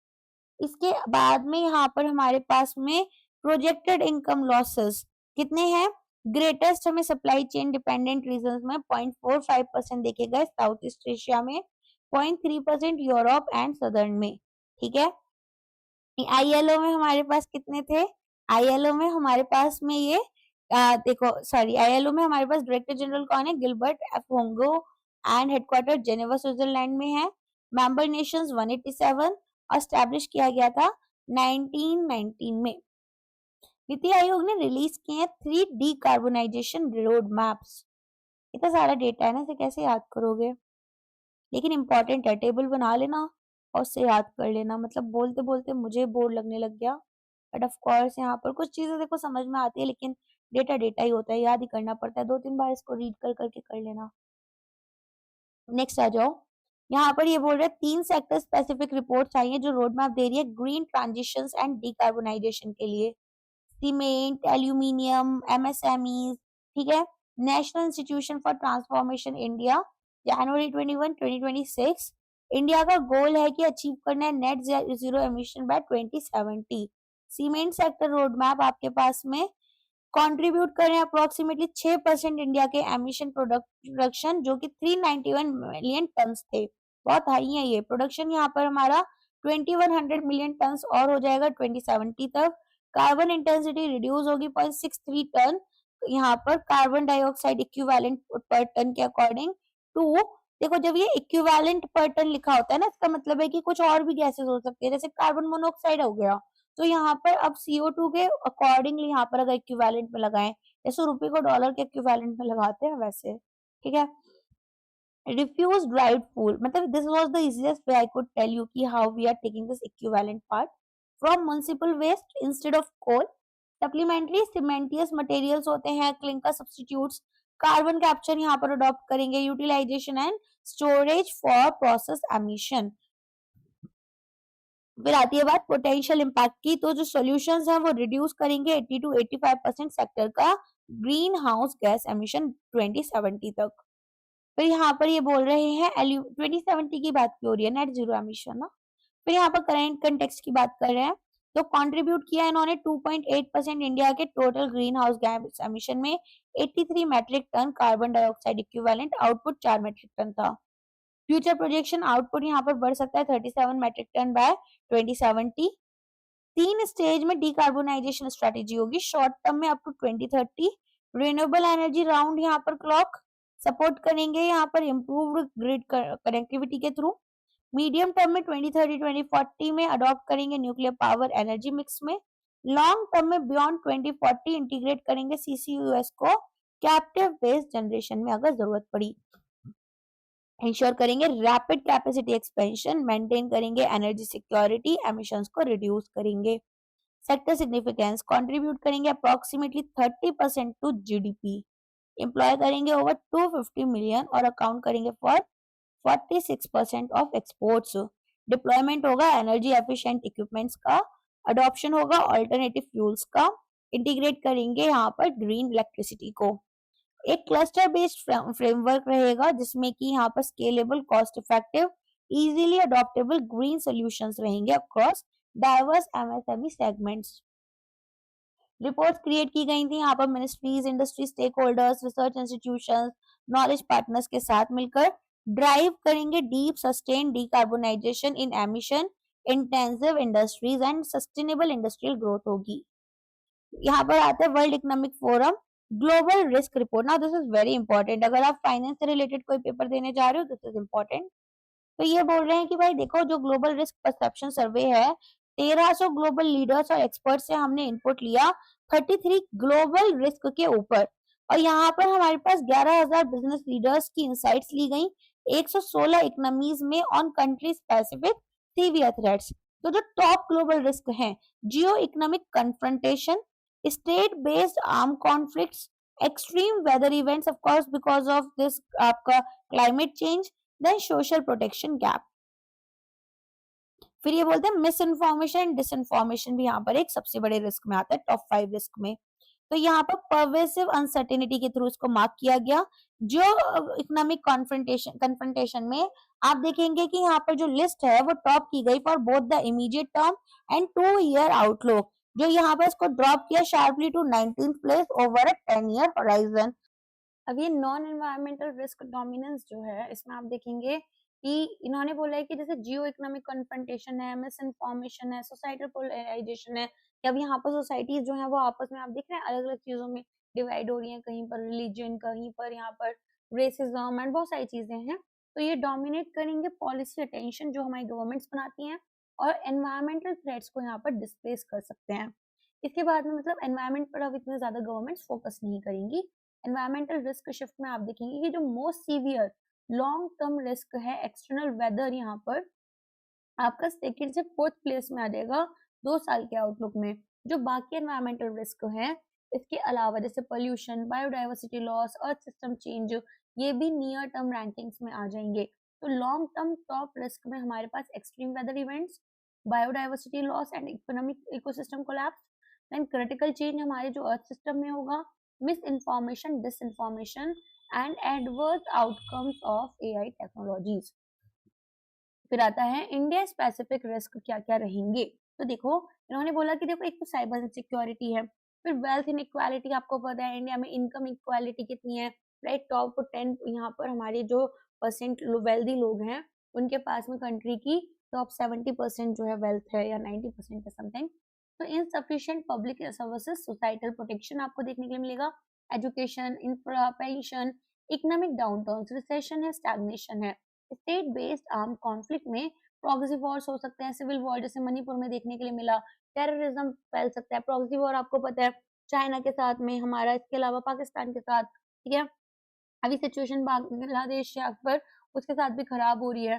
इसके बाद में यहाँ पर हमारे पास में प्रोजेक्टेड इनकम लॉसेस कितने हैं, ग्रेटेस्ट हमें सप्लाई चेन डिपेंडेंट रीजन में 0.45% देखे गए साउथ ईस्ट एशिया में, 0.3% यूरोप एंड सदर्न में, ठीक है। आईएलओ में हमारे पास कितने थे, आईएलओ में हमारे पास में ये देखो सॉरी, आईएलओ में हमारे पास डायरेक्टर जनरल कौन है, गिलबर्ट एफ होंगो एंड हेडक्वार्टर जेनेवा स्विट्जरलैंड में है। मेंबर नेशंस 187 और स्टैब्लिश किया गया था 1919 में। नीति आयोग ने रिलीज किए हैं 3 डीकार्बोनाइजेशन रोड मैप्स। इतना सारा डेटा है ना, इसे कैसे याद करोगे, लेकिन इंपॉर्टेंट है, टेबल बना लेना और उससे याद कर लेना, मतलब बोलते बोलते मुझे बोर लगने लग गया, बट ऑफ कोर्स यहाँ पर कुछ चीजें देखो समझ में आती है, लेकिन डेटा डेटा ही होता है, याद ही करना पड़ता है, 2-3 बार इसको रीड कर करके कर लेना। नेक्स्ट आ जाओ, यहाँ पर ये बोल रहे हैं 3 सेक्टर स्पेसिफिक रिपोर्ट चाहिए जो रोड मैप दे रही है ग्रीन ट्रांजिशन एंड डिकार्बोनाइजेशन के लिए। सीमेंट, एल्यूमिनियम, एमएसएमईज, ठीक है। National institution for transformation India, January 21 2026। India का गोल है कि अचीव करना है net zero emission by 2070। Cement sector road map आपके पास में कंट्रीब्यूट करें अप्रोक्सीमेटली 6% इंडिया के एमिशन प्रोडक्शन, जो कि 391 मिलियन टन थे, बहुत हाई है ये प्रोडक्शन। यहाँ पर हमारा 2100 मिलियन टन और हो जाएगा 2070 तक। कार्बन इंटेंसिटी रिड्यूस होगी 0.63 टन, यहाँ पर carbon dioxide equivalent per tonne के अकॉर्डिंग टू, देखो जब ये इक्विवेलेंट पर टन लिखा होता है ना, इसका मतलब है कि कुछ और भी गैसेस हो सकती है, जैसे कार्बन मोनोऑक्साइड हो गया, तो यहाँ पर अब CO2 के अकॉर्डिंगली यहाँ पर अगर इक्विवेलेंट में लगाएं, जैसे रुपए को डॉलर के इक्विवेलेंट में लगाते हैं वैसे, ठीक है। रिफ्यूज ड्राइड फूड, मतलब this was the easiest way I could tell you कि how we are taking this equivalent part from municipal waste instead of coal. Supplementary cementitious materials होते हैं, क्लिंकर सब्स्टिट्यूट्स, कार्बन कैप्चर यहाँ पर अडॉप्ट करेंगे, utilisation and storage for process emission. फिर आती है बात पोटेंशियल इम्पैक्ट की, तो जो सॉल्यूशंस हैं वो रिड्यूस करेंगे 80 to 85% सेक्टर का ग्रीन हाउस गैस एमिशन 2070 तक। फिर यहाँ पर ये बोल रहे हैं 2070 की बात की हो रही है, नेट जीरो एमिशन ना। फिर यहाँ पर करंट कंटेक्स्ट की बात कर रहे हैं, तो कंट्रीब्यूट किया इन्होंने 2.8% इंडिया के total greenhouse gas emission में, 83 metric tonne carbon dioxide equivalent, output 4 metric tonne था। फ्यूचर प्रोजेक्शन आउटपुट यहाँ पर बढ़ सकता है 37 मैट्रिक टन बाय 2070। 3 स्टेज में डिकार्बोनाइजेशन स्ट्रेटेजी होगी, शॉर्ट टर्म में up to 2030, renewable energy round यहाँ पर क्लॉक सपोर्ट करेंगे यहाँ पर इम्प्रूव्ड ग्रिड कनेक्टिविटी के थ्रू। मीडियम टर्म में 2030-2040 में अडॉप्ट करेंगे न्यूक्लियर पावर एनर्जी मिक्स में। लॉन्ग टर्म में बियॉन्ड 2040 इंटीग्रेट करेंगे CCUS को कैप्टिव बेस्ड जनरेशन में अगर जरूरत पड़ी। इंश्योर करेंगे रैपिड कैपेसिटी एक्सपेंशन, मेंटेन करेंगे एनर्जी सिक्योरिटी, एमिशंस को रिड्यूस करेंगे। सेक्टर सिग्निफिकेंस कंट्रीब्यूट करेंगे अप्रोक्सीमेटली 30% टू GDP। एम्प्लॉय करेंगे ओवर 250 मिलियन और अकाउंट करेंगे फॉर 46% ऑफ एक्सपोर्ट्स। डिप्लॉयमेंट होगा एनर्जी एफिशिएंट इक्विपमेंट्स का, अडॉप्शन होगा अल्टरनेटिव फ्यूल्स का, इंटीग्रेट करेंगे यहाँ पर ग्रीन इलेक्ट्रिसिटी को। एक क्लस्टर बेस्ड फ्रेमवर्क रहेगा जिसमें कि यहाँ पर scalable, cost effective, easily adoptable green solutions रहेंगे across diverse MSME segments. Reports create की गई थी यहाँ पर ministries, industry stakeholders, research institutions, knowledge partners के साथ मिलकर ड्राइव करेंगे deep sustain decarbonization in emission intensive industries and sustainable industrial growth होगी। यहाँ पर आता है world economic forum global risk report. Now this is very important, अगर आप फाइनेंस से रिलेटेड कोई पेपर देने जा रहे हो दिस इज इंपॉर्टेंट। तो ये बोल रहे हैं कि भाई देखो, जो ग्लोबल रिस्क परसेप्शन सर्वे है, 1300 ग्लोबल लीडर्स और एक्सपर्ट से हमने इनपुट लिया 33 ग्लोबल रिस्क के ऊपर, और यहाँ पर हमारे पास 11,000 बिजनेस लीडर्स की इंसाइट्स ली गई 116 इकोनॉमीज में on country specific severe threats. तो जो टॉप ग्लोबल रिस्क हैं, geo economic confrontation, state based arm conflicts, extreme weather events of course because of this आपका climate change, then social protection gap. फिर ये बोलते हैं मिस इन्फॉर्मेशन, डिसइन्फॉर्मेशन भी यहाँ पर एक सबसे बड़े रिस्क में आता है, टॉप 5 रिस्क में। तो यहाँ पर परवेसिव अनसर्टेनिटी के थ्रू इसको मार्क किया गया। जो इकोनॉमिक कन्फ्रंटेशन में आप देखेंगे कि यहाँ पर जो लिस्ट है वो टॉप की गई for both the immediate term and 2 year outlook, जो यहाँ पर इसको ड्रॉप किया sharply to 19th place over a 10 year horizon. अब ये नॉन एनवायरमेंटल रिस्क डोमिनेंस जो है, इसमें आप देखेंगे कि इन्होंने बोला है कि जैसे जियो इकोनॉमिक कन्फ्रंटेशन है, मिस इन्फॉर्मेशन है, सोसाइटल पोलराइजेशन है, कि अब यहाँ पर सोसाइटीज जो है वो आपस में आप देख रहे हैं अलग अलग चीजों में डिवाइड हो रही है, कहीं पर रिलीजन, कहीं पर यहाँ पर रेसिज्म एंड बहुत सारी चीजें हैं। तो ये डोमिनेट करेंगे पॉलिसी अटेंशन जो हमारी गवर्नमेंट्स बनाती हैं, और एनवायरमेंटल थ्रेट्स को यहाँ पर डिस्प्लेस कर सकते हैं। इसके बाद में मतलब एनवायरमेंट पर अब इतने ज्यादा गवर्नमेंट्स फोकस नहीं करेंगी। एनवायरमेंटल रिस्क शिफ्ट में आप देखेंगे कि जो most severe long term risk है एक्सटर्नल वेदर, यहाँ पर आपका सेकंड से फोर्थ प्लेस में आ जाएगा 2 साल के आउटलुक में। जो बाकी एनवायरमेंटल रिस्क है इसके अलावा जैसे pollution, biodiversity loss, earth system change, ये भी नियर टर्म रैंकिंग्स में आ जाएंगे। तो लॉन्ग टर्म टॉप रिस्क में हमारे पास extreme weather events, biodiversity loss and economic ecosystem collapse, then critical change हमारे जो अर्थ सिस्टम में होगा, misinformation, disinformation and adverse outcomes of AI technologies. फिर आता है इंडिया स्पेसिफिक रिस्क क्या क्या रहेंगे। तो देखो, इन्होंने बोला कि देखो एक तो साइबर सिक्योरिटी है, फिर वेल्थ इनइक्वालिटी, आपको पता है इंडिया में इनकम इक्वालिटी कितनी है, राइट, टॉप 10 यहाँ पर हमारे जो परसेंट वेल्दी लोग हैं उनके पास में कंट्री की टॉप 70% जो है वेल्थ है, या 90% है समथिंग। तो insufficient public services, societal protection आपको देखने के लिए मिलेगा, education, infra, pension, economic downturn, recession है, स्टैग्नेशन है। स्टेट बेस्ड आर्म कॉन्फ्लिक्ट में प्रॉक्सी वॉर्स हो सकते हैं, सिविल वॉर जैसे मणिपुर में देखने के लिए मिला, टेररिज्म फैल सकता है। प्रॉक्सी वॉर आपको पता है चाइना के साथ में हमारा, इसके अलावा पाकिस्तान के साथ, ठीक है। अभी सिचुएशन बांग्लादेश या अकबर उसके साथ भी खराब हो रही है।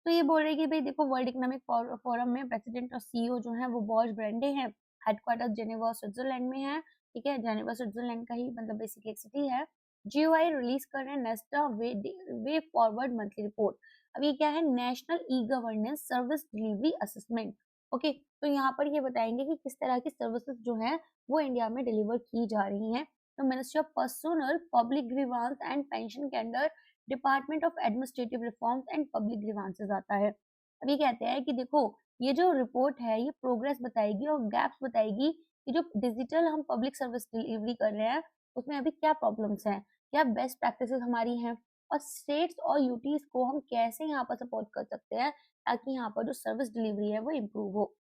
तो ये बोल रहे हैं कि भाई देखो, वर्ल्ड इकोनॉमिक फोरम में प्रेसिडेंट और सीईओ जो है वो बॉश ब्रांडे हैं, हेडक्वार्टर जेनेवा स्विट्जरलैंड में है, ठीक है। जेनेवा स्विट्जरलैंड का ही मतलब बेसिकली एक सिटी है। जीओआई रिलीज कर रहे हैं नेस्टा वे फॉरवर्ड मंथली रिपोर्ट। अब ये क्या है, national e governance service delivery assessment. Okay, तो यहाँ पर ये बताएंगे कि किस तरह की सर्विसेज जो है वो इंडिया में डिलीवर की जा रही हैं। तो ministry of personnel public grievance and pension के under department of administrative reforms and public grievances आता है। अब ये कहते हैं कि देखो, ये जो रिपोर्ट है ये प्रोग्रेस बताएगी और गैप्स बताएगी कि जो डिजिटल हम पब्लिक सर्विस डिलीवरी कर रहे हैं उसमें अभी क्या प्रॉब्लम्स हैं, क्या बेस्ट प्रैक्टिसेस हमारी हैं, और स्टेट्स और यूटीज को हम कैसे यहाँ पर सपोर्ट कर सकते हैं ताकि यहाँ पर जो सर्विस डिलीवरी है वो इम्प्रूव हो।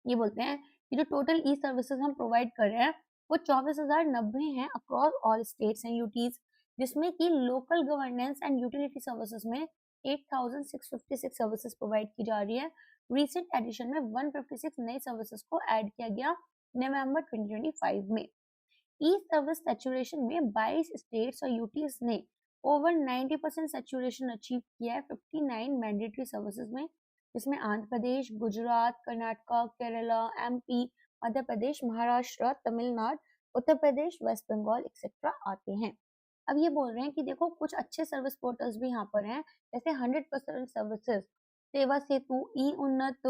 ये बोलते हैं कि जो टोटल ई सर्विसेज हम प्रोवाइड कर रहे हैं वो 24,090 हैं across all states and UTs, जिसमें कि local governance and utility services में 8,656 सर्विसेज प्रोवाइड की जा रही है। रिसेंट एडिशन में 156 नए सर्विसेज को ऐड किया गया नवंबर 2025 में। ई सर्विस सैचुरेशन में 22 स्टेट्स और यूटीज ने ओवर 90% सैचुरेशन अचीव किया है 59 मैंडेटरी सर्विसेज में, जिसमें Andhra Pradesh, Gujarat, Karnataka, Kerala, MP, Madhya Pradesh, Maharashtra, Tamil Nadu, Uttar Pradesh, waste Bengal etcetera आते हैं। अब ये बोल रहे हैं कि देखो कुछ अच्छे सर्विस पोर्टल्स भी यहाँ पर हैं, जैसे 100% सर्विसेज, सेवा सेतु, ई उन्नत,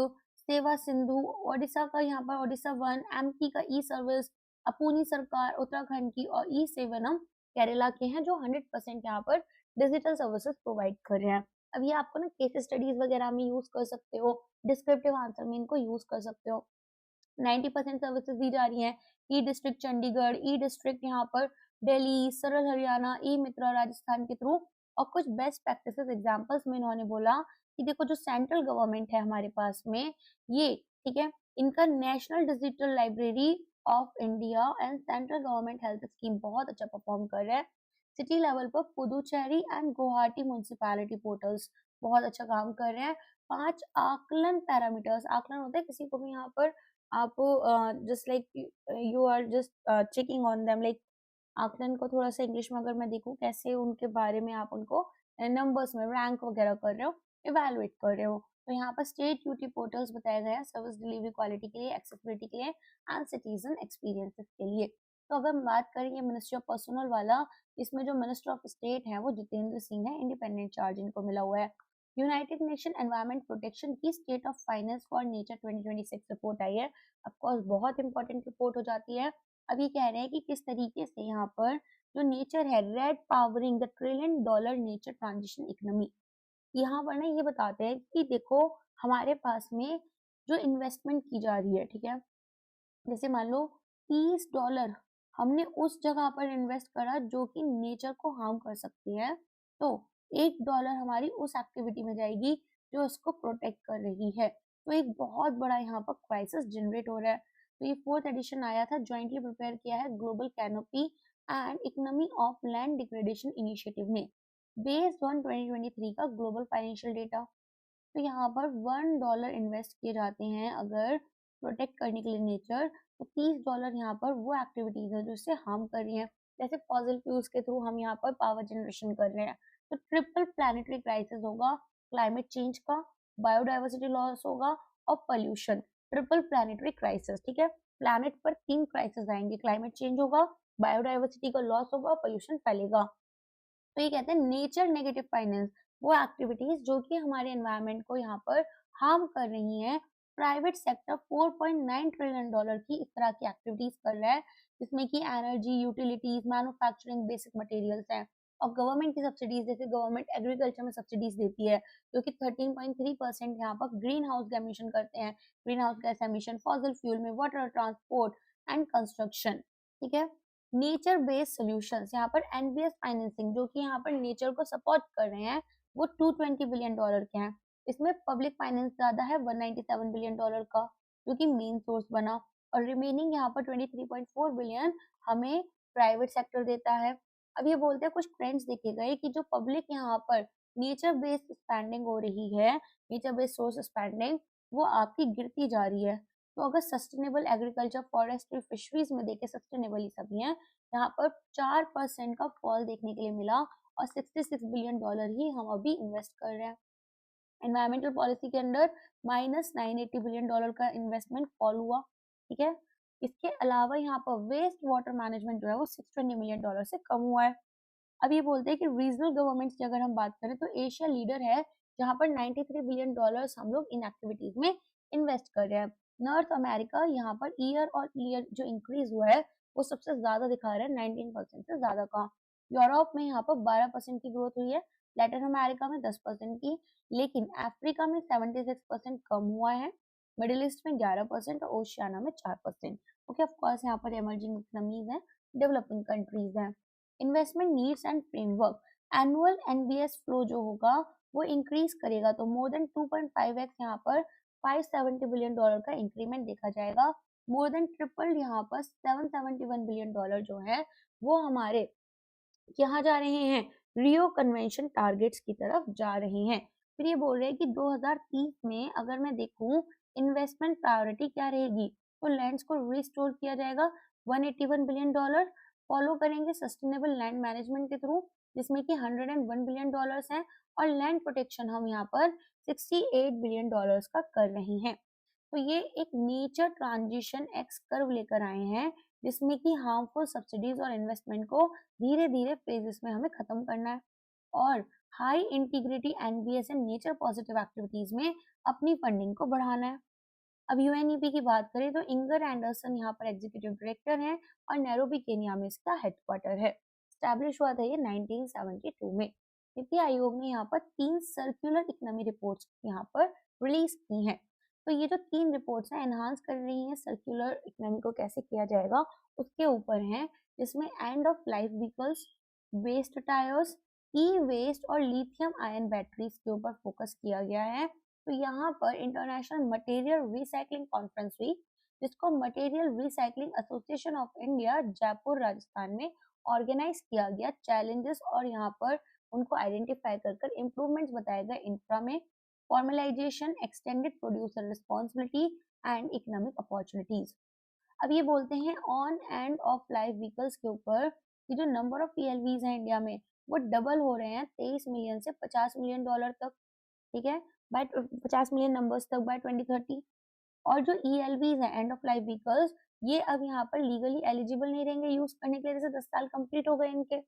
सेवा सिंधु, ओडिशा का यहाँ पर ओडिशा वन, एमपी का ई सर्विस, अपनी सरकार उत्तराखंड की, और ई सेवनम केरला के हैं, जो 100% यहाँ पर डिजिटल सर्विसेज प्रोवाइड कर रहे हैं। अब ये आपको ना केस स्टडीज वगैरह में यूज कर सकते हो, डिस्क्रिप्टिव आंसर में इनको यूज कर सकते हो। 90% सर्विसेज दी जा रही हैं, ई डिस्ट्रिक्ट चंडीगढ़, ई डिस्ट्रिक्ट यहाँ पर दिल्ली, सरल हरियाणा, ई मित्रा राजस्थान के थ्रू। और कुछ बेस्ट प्रैक्टिसेस एग्जांपल्स में इन्होंने बोला कि देखो जो सेंट्रल गवर्नमेंट है हमारे पास में, ये ठीक है, इनका national digital library of India and central government health scheme बहुत अच्छा परफॉर्म कर रहा है। सिटी लेवल पर Puducherry and Guwahati municipality portals बहुत अच्छा काम कर रहे हैं। 5 आकलन पैरामीटर्स, आकलन होता है किसी को भी यहाँ पर आप just like you are just checking on them, like आकलन को थोड़ा सा इंग्लिश में अगर मैं देखूं कैसे उनके बारे में आप उनको नंबर्स में रैंक वगैरह कर रहे हो, इवेलुएट कर रहे हो। तो यहाँ पर स्टेट यूटी पोर्टल्स बताया गया है सर्विस डिलीवरी क्वालिटी के लिए, एक्सेसिबिलिटी के लिए एंड सिटीजन एक्सपीरियंसेस के लिए। तो अगर हम बात करें ये मिनिस्ट्री ऑफ पर्सनल वाला, इसमें जो मिनिस्टर ऑफ स्टेट है वो जितेंद्र सिंह है, इंडिपेंडेंट चार्ज इनको मिला हुआ है। यूनाइटेड नेशन एनवायरमेंट प्रोटेक्शन की state of finance for nature 2026 report आई है, ऑफकोर्स बहुत इंपॉर्टेंट रिपोर्ट हो जाती है। अब ये कह रहे हैं कि किस तरीके से यहाँ पर जो नेचर है, red powering the trillion dollar nature transition economy, यहाँ पर ना ये बताते हैं कि देखो हमारे पास में जो इन्वेस्टमेंट की जा रही है, ठीक है, जैसे मान लो $30 हमने उस जगह पर इन्वेस्ट करा जो कि नेचर को हार्म कर सकती है, तो $1 हमारी उस एक्टिविटी में जाएगी जो इसको प्रोटेक्ट कर रही है। तो एक बहुत बड़ा यहाँ पर क्राइसिस जनरेट हो रहा है। तो ये 4th एडिशन आया था, ज्वाइंटली प्रिपेयर किया है global canopy and economy of land degradation initiative ने, बेस्ड ऑन 2023 का ग्लोबल फाइनेंशियल डेटा। तो यहाँ पर $1 इन्वेस्ट किए जाते हैं अगर प्रोटेक्ट करने के लिए नेचर, तो $30 यहाँ पर वो एक्टिविटीज है जो इससे हार्म कर रही हैं, जैसे फॉसिल फ्यूल्स के थ्रू हम यहाँ पर पावर जनरेशन कर रहे हैं। तो ट्रिपल प्लानिटरी क्राइसिस होगा, क्लाइमेट चेंज का, बायोडाइवर्सिटी लॉस होगा और पोल्यूशन, ट्रिपल प्लानिटरी क्राइसिस, ठीक है। प्लानिट पर 3 क्राइसिस आएंगे, क्लाइमेट चेंज होगा, बायोडाइवर्सिटी का लॉस होगा, पोल्यूशन फैलेगा। तो ये कहते हैं नेचर नेगेटिव फाइनेंस, वो एक्टिविटीज जो कि हमारे एनवायरनमेंट को यहाँ पर हार्म कर रही हैं। प्राइवेट सेक्टर $4.9 ट्रिलियन की इस तरह की एक्टिविटीज कर रहा है, जिसमें कि energy, utilities, manufacturing, basic materials हैं। और गवर्नमेंट की सब्सिडीज, जैसे गवर्नमेंट एग्रीकल्चर में सब्सिडीज देती है, जो कि 13.3% यहाँ पर ग्रीन हाउस गैस एमिशन करते हैं, green house gas emission fossil fuel में, वाटर ट्रांसपोर्ट एंड कंस्ट्रक्शन, ठीक है। नेचर बेस्ड सॉल्यूशंस, यहाँ पर एनबीएस फाइनेंसिंग जो कि यहाँ पर नेचर को सपोर्ट कर रहे हैं, वो $220 बिलियन के हैं। इसमें पब्लिक फाइनेंस ज्यादा है, $197 बिलियन का, जो कि मेन सोर्स बना। और रिमेनिंग यहाँ पर 23.4 बिलियन हमें प्राइवेट सेक्टर देता है। अब ये बोलते हैं कुछ ट्रेंड्स देखे गए कि जो पब्लिक यहाँ पर नेचर बेस्ड स्पेंडिंग हो रही है, नेचर बेस्ड सोर्स स्पेंडिंग, वो आपकी गिरती जा रही है। तो अगर सस्टेनेबल एग्रीकल्चर, फॉरेस्ट्री, फिशरीज में देखे सस्टेनेबल ही सभी हैं, यहाँ पर 4% का फॉल देखने के लिए मिला और $66 बिलियन ही हम अभी इन्वेस्ट कर रहे हैं। एनवायरमेंटल पॉलिसी के अंदर -$980 बिलियन का इन्वेस्टमेंट फॉल हुआ, ठीक है। इसके अलावा यहाँ पर वेस्ट वाटर मैनेजमेंट जो है वो $620 मिलियन से कम हुआ है। अब ये बोलते हैं कि रीजनल गवर्नमेंट्स की अगर हम बात करें तो एशिया लीडर है, जहाँ पर $93 बिलियन हम लोग इन एक्टिविटीज में इन्वेस्ट कर रहे हैं। नॉर्थ अमेरिका यहाँ पर ईयर और ईयर जो इंक्रीज हुआ है वो सबसे ज्यादा दिखा रहा है, 19% से ज्यादा का। यूरोप में यहाँ पर 12% की ग्रोथ हुई है, लैटिन अमेरिका में 10% की, लेकिन अफ्रीका में 76% कम हुआ है, मिडिल ईस्ट में 11% और ओशियाना में 4%। ओके, ऑफ कोर्स यहाँ पर इमर्जिंग इकोनॉमीज हैं, डेवलपिंग कंट्रीज हैं। Investment needs and framework, annual NBS flow जो होगा वो इंक्रीज करेगा, तो मोर देन 2.5x यहाँ पर $570 बिलियन का इंक्रीमेंट देखा जाएगा। मोर देन ट्रिपल यहाँ पर $771 बिलियन जो है वो हमारे यहाँ जा रहे हैं, रियो कन्वेंशन टारगेट्स की तरफ जा रहे हैं। फिर ये बोल रहे हैं कि 2030 में अगर मैं देखूं इन्वेस्टमेंट प्रायोरिटी क्या रहेगी, तो लैंड्स को रिस्टोर किया जाएगा, $181 बिलियन फॉलो करेंगे सस्टेनेबल लैंड मैनेजमेंट के थ्रू, जिसमें कि $101 बिलियन हैं, और लैंड प्रोटेक्शन हम यहाँ पर $68 बिलियन का कर रहे हैं। तो ये एक नेचर ट्रांजिशन एक्स कर्व लेकर आए हैं, जिसमें कि हार्मफुल सब्सिडीज और इन्वेस्टमेंट को धीरे धीरे फेजेस में हमें खत्म करना है और high integrity NBS and nature positive activities में अपनी फंडिंग को बढ़ाना है। अब यूएनईपी की बात करें तो इंगर एंडरसन यहाँ पर एग्जीक्यूटिव डायरेक्टर हैं और नैरोबी केनिया में इसका हेडक्वार्टर है। स्टैब्लिश हुआ था ये 1972 में। नीति आयोग ने यहाँ पर 3 सर्कुलर इकोनॉमी रिपोर्ट्स यहाँ पर रिलीज की हैं। तो ये जो 3 रिपोर्ट्स हैं एनहांस कर रही हैं सर्कुलर इकोनॉमी को कैसे किया जाएगा उसके ऊपर हैं, जिसमें end of life vehicles, waste tyres, e waste और लिथियम आयन बैटरीज के ऊपर फोकस किया गया है। तो यहाँ पर इंटरनेशनल मटेरियल रिसाइकलिंग कॉन्फ्रेंस हुई, जिसको material recycling association of India Jaipur Rajasthan में ऑर्गेनाइज किया गया। चैलेंजेस और यहाँ पर उनको आइडेंटिफाई कर इम्प्रूवमेंट्स बताए गए इंफ्रा में, formalisation, extended producer responsibility and economic opportunities. अब ये बोलते हैं on and of life vehicles के ऊपर कि जो नंबर ऑफ पीएलवीज है इंडिया में वो डबल हो रहे हैं 23 मिलियन से 50 मिलियन डॉलर तक, ठीक है, बाय 50 मिलियन नंबर्स तक बाय 2030। और जो ईएलवीज है एंड ऑफ लाइफ व्हीकल्स, ये अब यहाँ पर लीगली एलिजिबल नहीं रहेंगे यूज करने के लिए, जैसे 10 साल कंप्लीट हो गए इनके।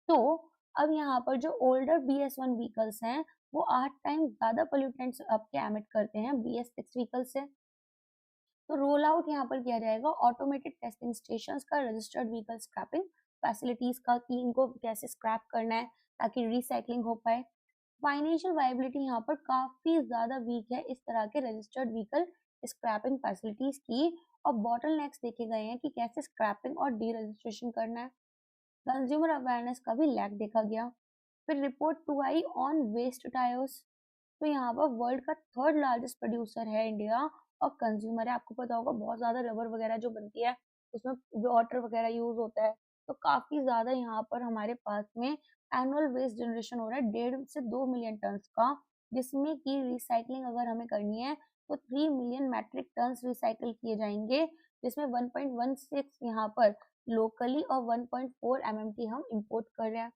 तो अब यहाँ पर जो ओल्डर BS1 व्हीकल्स हैं वो 8 टाइम ज्यादा पोल्यूटेंट्स अब के एमिट करते हैं BS6 व्हीकल से। तो रोल आउट यहाँ पर किया जाएगा ऑटोमेटेड टेस्टिंग स्टेशंस का, रजिस्टर्ड व्हीकल स्क्रैपिंग फैसिलिटीज का, कि इनको कैसे स्क्रैप करना है ताकि रिसाइकलिंग हो पाए। फाइनेंशियल वायबिलिटी यहाँ पर काफी ज्यादा वीक है इस तरह के रजिस्टर्ड व्हीकल स्क्रैपिंग फैसिलिटीज की, और बॉटल नेक्स देखे गए हैं कि कैसे स्क्रैपिंग और डी रजिस्ट्रेशन करना है। कंज्यूमर अवेयरनेस का भी लैक देखा गया। फिर रिपोर्ट 2 आई ऑन वेस्ट टायर्स। तो यहाँ पर वर्ल्ड का 3rd लार्जेस्ट प्रोड्यूसर है इंडिया और कंज्यूमर है। आपको पता होगा बहुत ज्यादा रबर वगैरह जो बनती है उसमें वाटर वगैरह यूज होता है, तो काफी ज्यादा यहाँ पर हमारे पास में एनुअल वेस्ट जनरेशन हो रहा है 1.5 से 2 मिलियन टन का, जिसमें की रिसाइकलिंग अगर हमें करनी है तो 3 मिलियन मैट्रिक टन रिसाइकल किए जाएंगे, जिसमें 1.16 यहाँ पर लोकली और 1.4 MMT हम इंपोर्ट कर रहे हैं।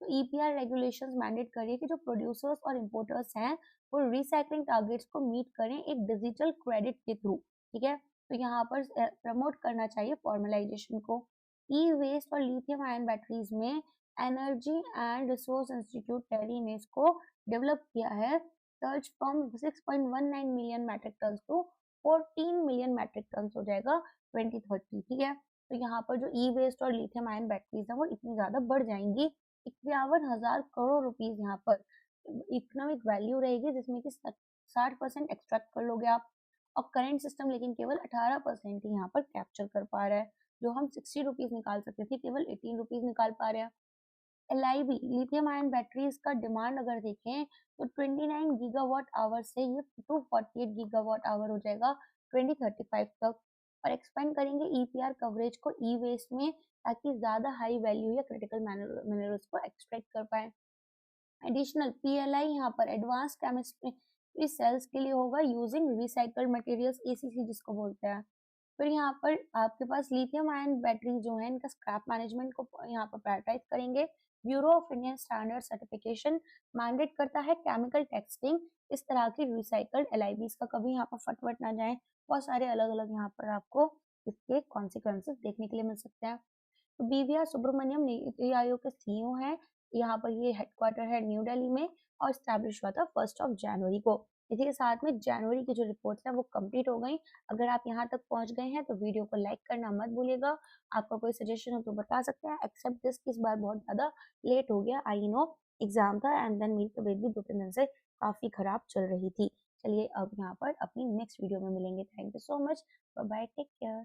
तो ईपीआर रेगुलेशंस मैंडेट करिए कि जो प्रोड्यूसर्स और इंपोर्टर्स हैं वो रिसाइकलिंग टारगेट्स को मीट करें एक डिजिटल क्रेडिट के थ्रू, ठीक है। तो यहाँ पर प्रमोट करना चाहिए फॉर्मलाइजेशन को। ई वेस्ट और लिथियम आयन बैटरीज में energy and resource institute TERI ने इसको डेवलप किया है, search from 6.19 million metric tonne to 14 million metric tonne हो जाएगा 2030, ठीक है। तो यहाँ पर जो ई वेस्ट और लिथियम आयन बैटरीज है वो इतनी ज्यादा बढ़ जाएंगी, 51,000 करोड़ रुपीस यहाँ पर इकोनॉमिक वैल्यू रहेगी, जिसमें कि 60% एक्सट्रैक्ट कर लोगे आप। और करंट सिस्टम लेकिन केवल 18% ही यहाँ पर कैप्चर कर पा रहा है, जो हम 60 रुपीज निकाल सकते थे केवल 18 रुपीज निकाल पा रहे हैं। LIB लिथियम आयन बैटरीज का डिमांड अगर देखें तो 29 गीगावाट आवर से ये 248 गीगावाट आवर हो जाएगा 2035 तक। और एक्सपेंड करेंगे ईपीआर कवरेज को ई वेस्ट में, ताकि ज्यादा हाई वैल्यू या क्रिटिकल मिनरल्स को एक्सट्रैक्ट कर पाए। एडिशनल PLI यहाँ पर एडवांस केमिस्ट्री सेल्स के लिए होगा यूजिंग रिसाइकल्ड मटेरियल्स, ACC जिसको बोलते हैं। फिर यहाँ पर आपके पास लिथियम आयन बैटरी जो है इनका स्क्रैप मैनेजमेंट को यहाँ पर प्रायोरिटाइज करेंगे। Bureau of Indian standard certification mandate करता है केमिकल टेस्टिंग इस तरह की रिसाइकल्ड LIBs का, कभी यहाँ पर फटवट ना जाए। बहुत सारे अलग अलग यहाँ पर आपको इसके कॉन्सिक्वेंसेस देखने के लिए मिल सकते हैं। तो BVR सुब्रमण्यम नीति आयोग के CEO हैं, यहाँ पर ये हेडक्वार्टर है न्यू दिल्ली में और स्टैब्लिश हुआ था 1 जनवरी को। इसी के साथ में जनवरी की जो रिपोर्ट्स हैं वो कंप्लीट हो गई। अगर आप यहाँ तक पहुँच गए हैं तो वीडियो को लाइक करना मत भूलिएगा। आपका कोई सजेशन हो तो बता सकते हैं, एक्सेप्ट दिस इस बार बहुत ज़्यादा लेट हो गया, आई नो एग्जाम था एंड देन मेरी तबीयत भी 2-3 दिन से काफ़ी खराब चल रही थी। चलिए अब यहाँ पर अपनी नेक्स्ट वीडियो में मिलेंगे। Thank you so much, bye bye, take care.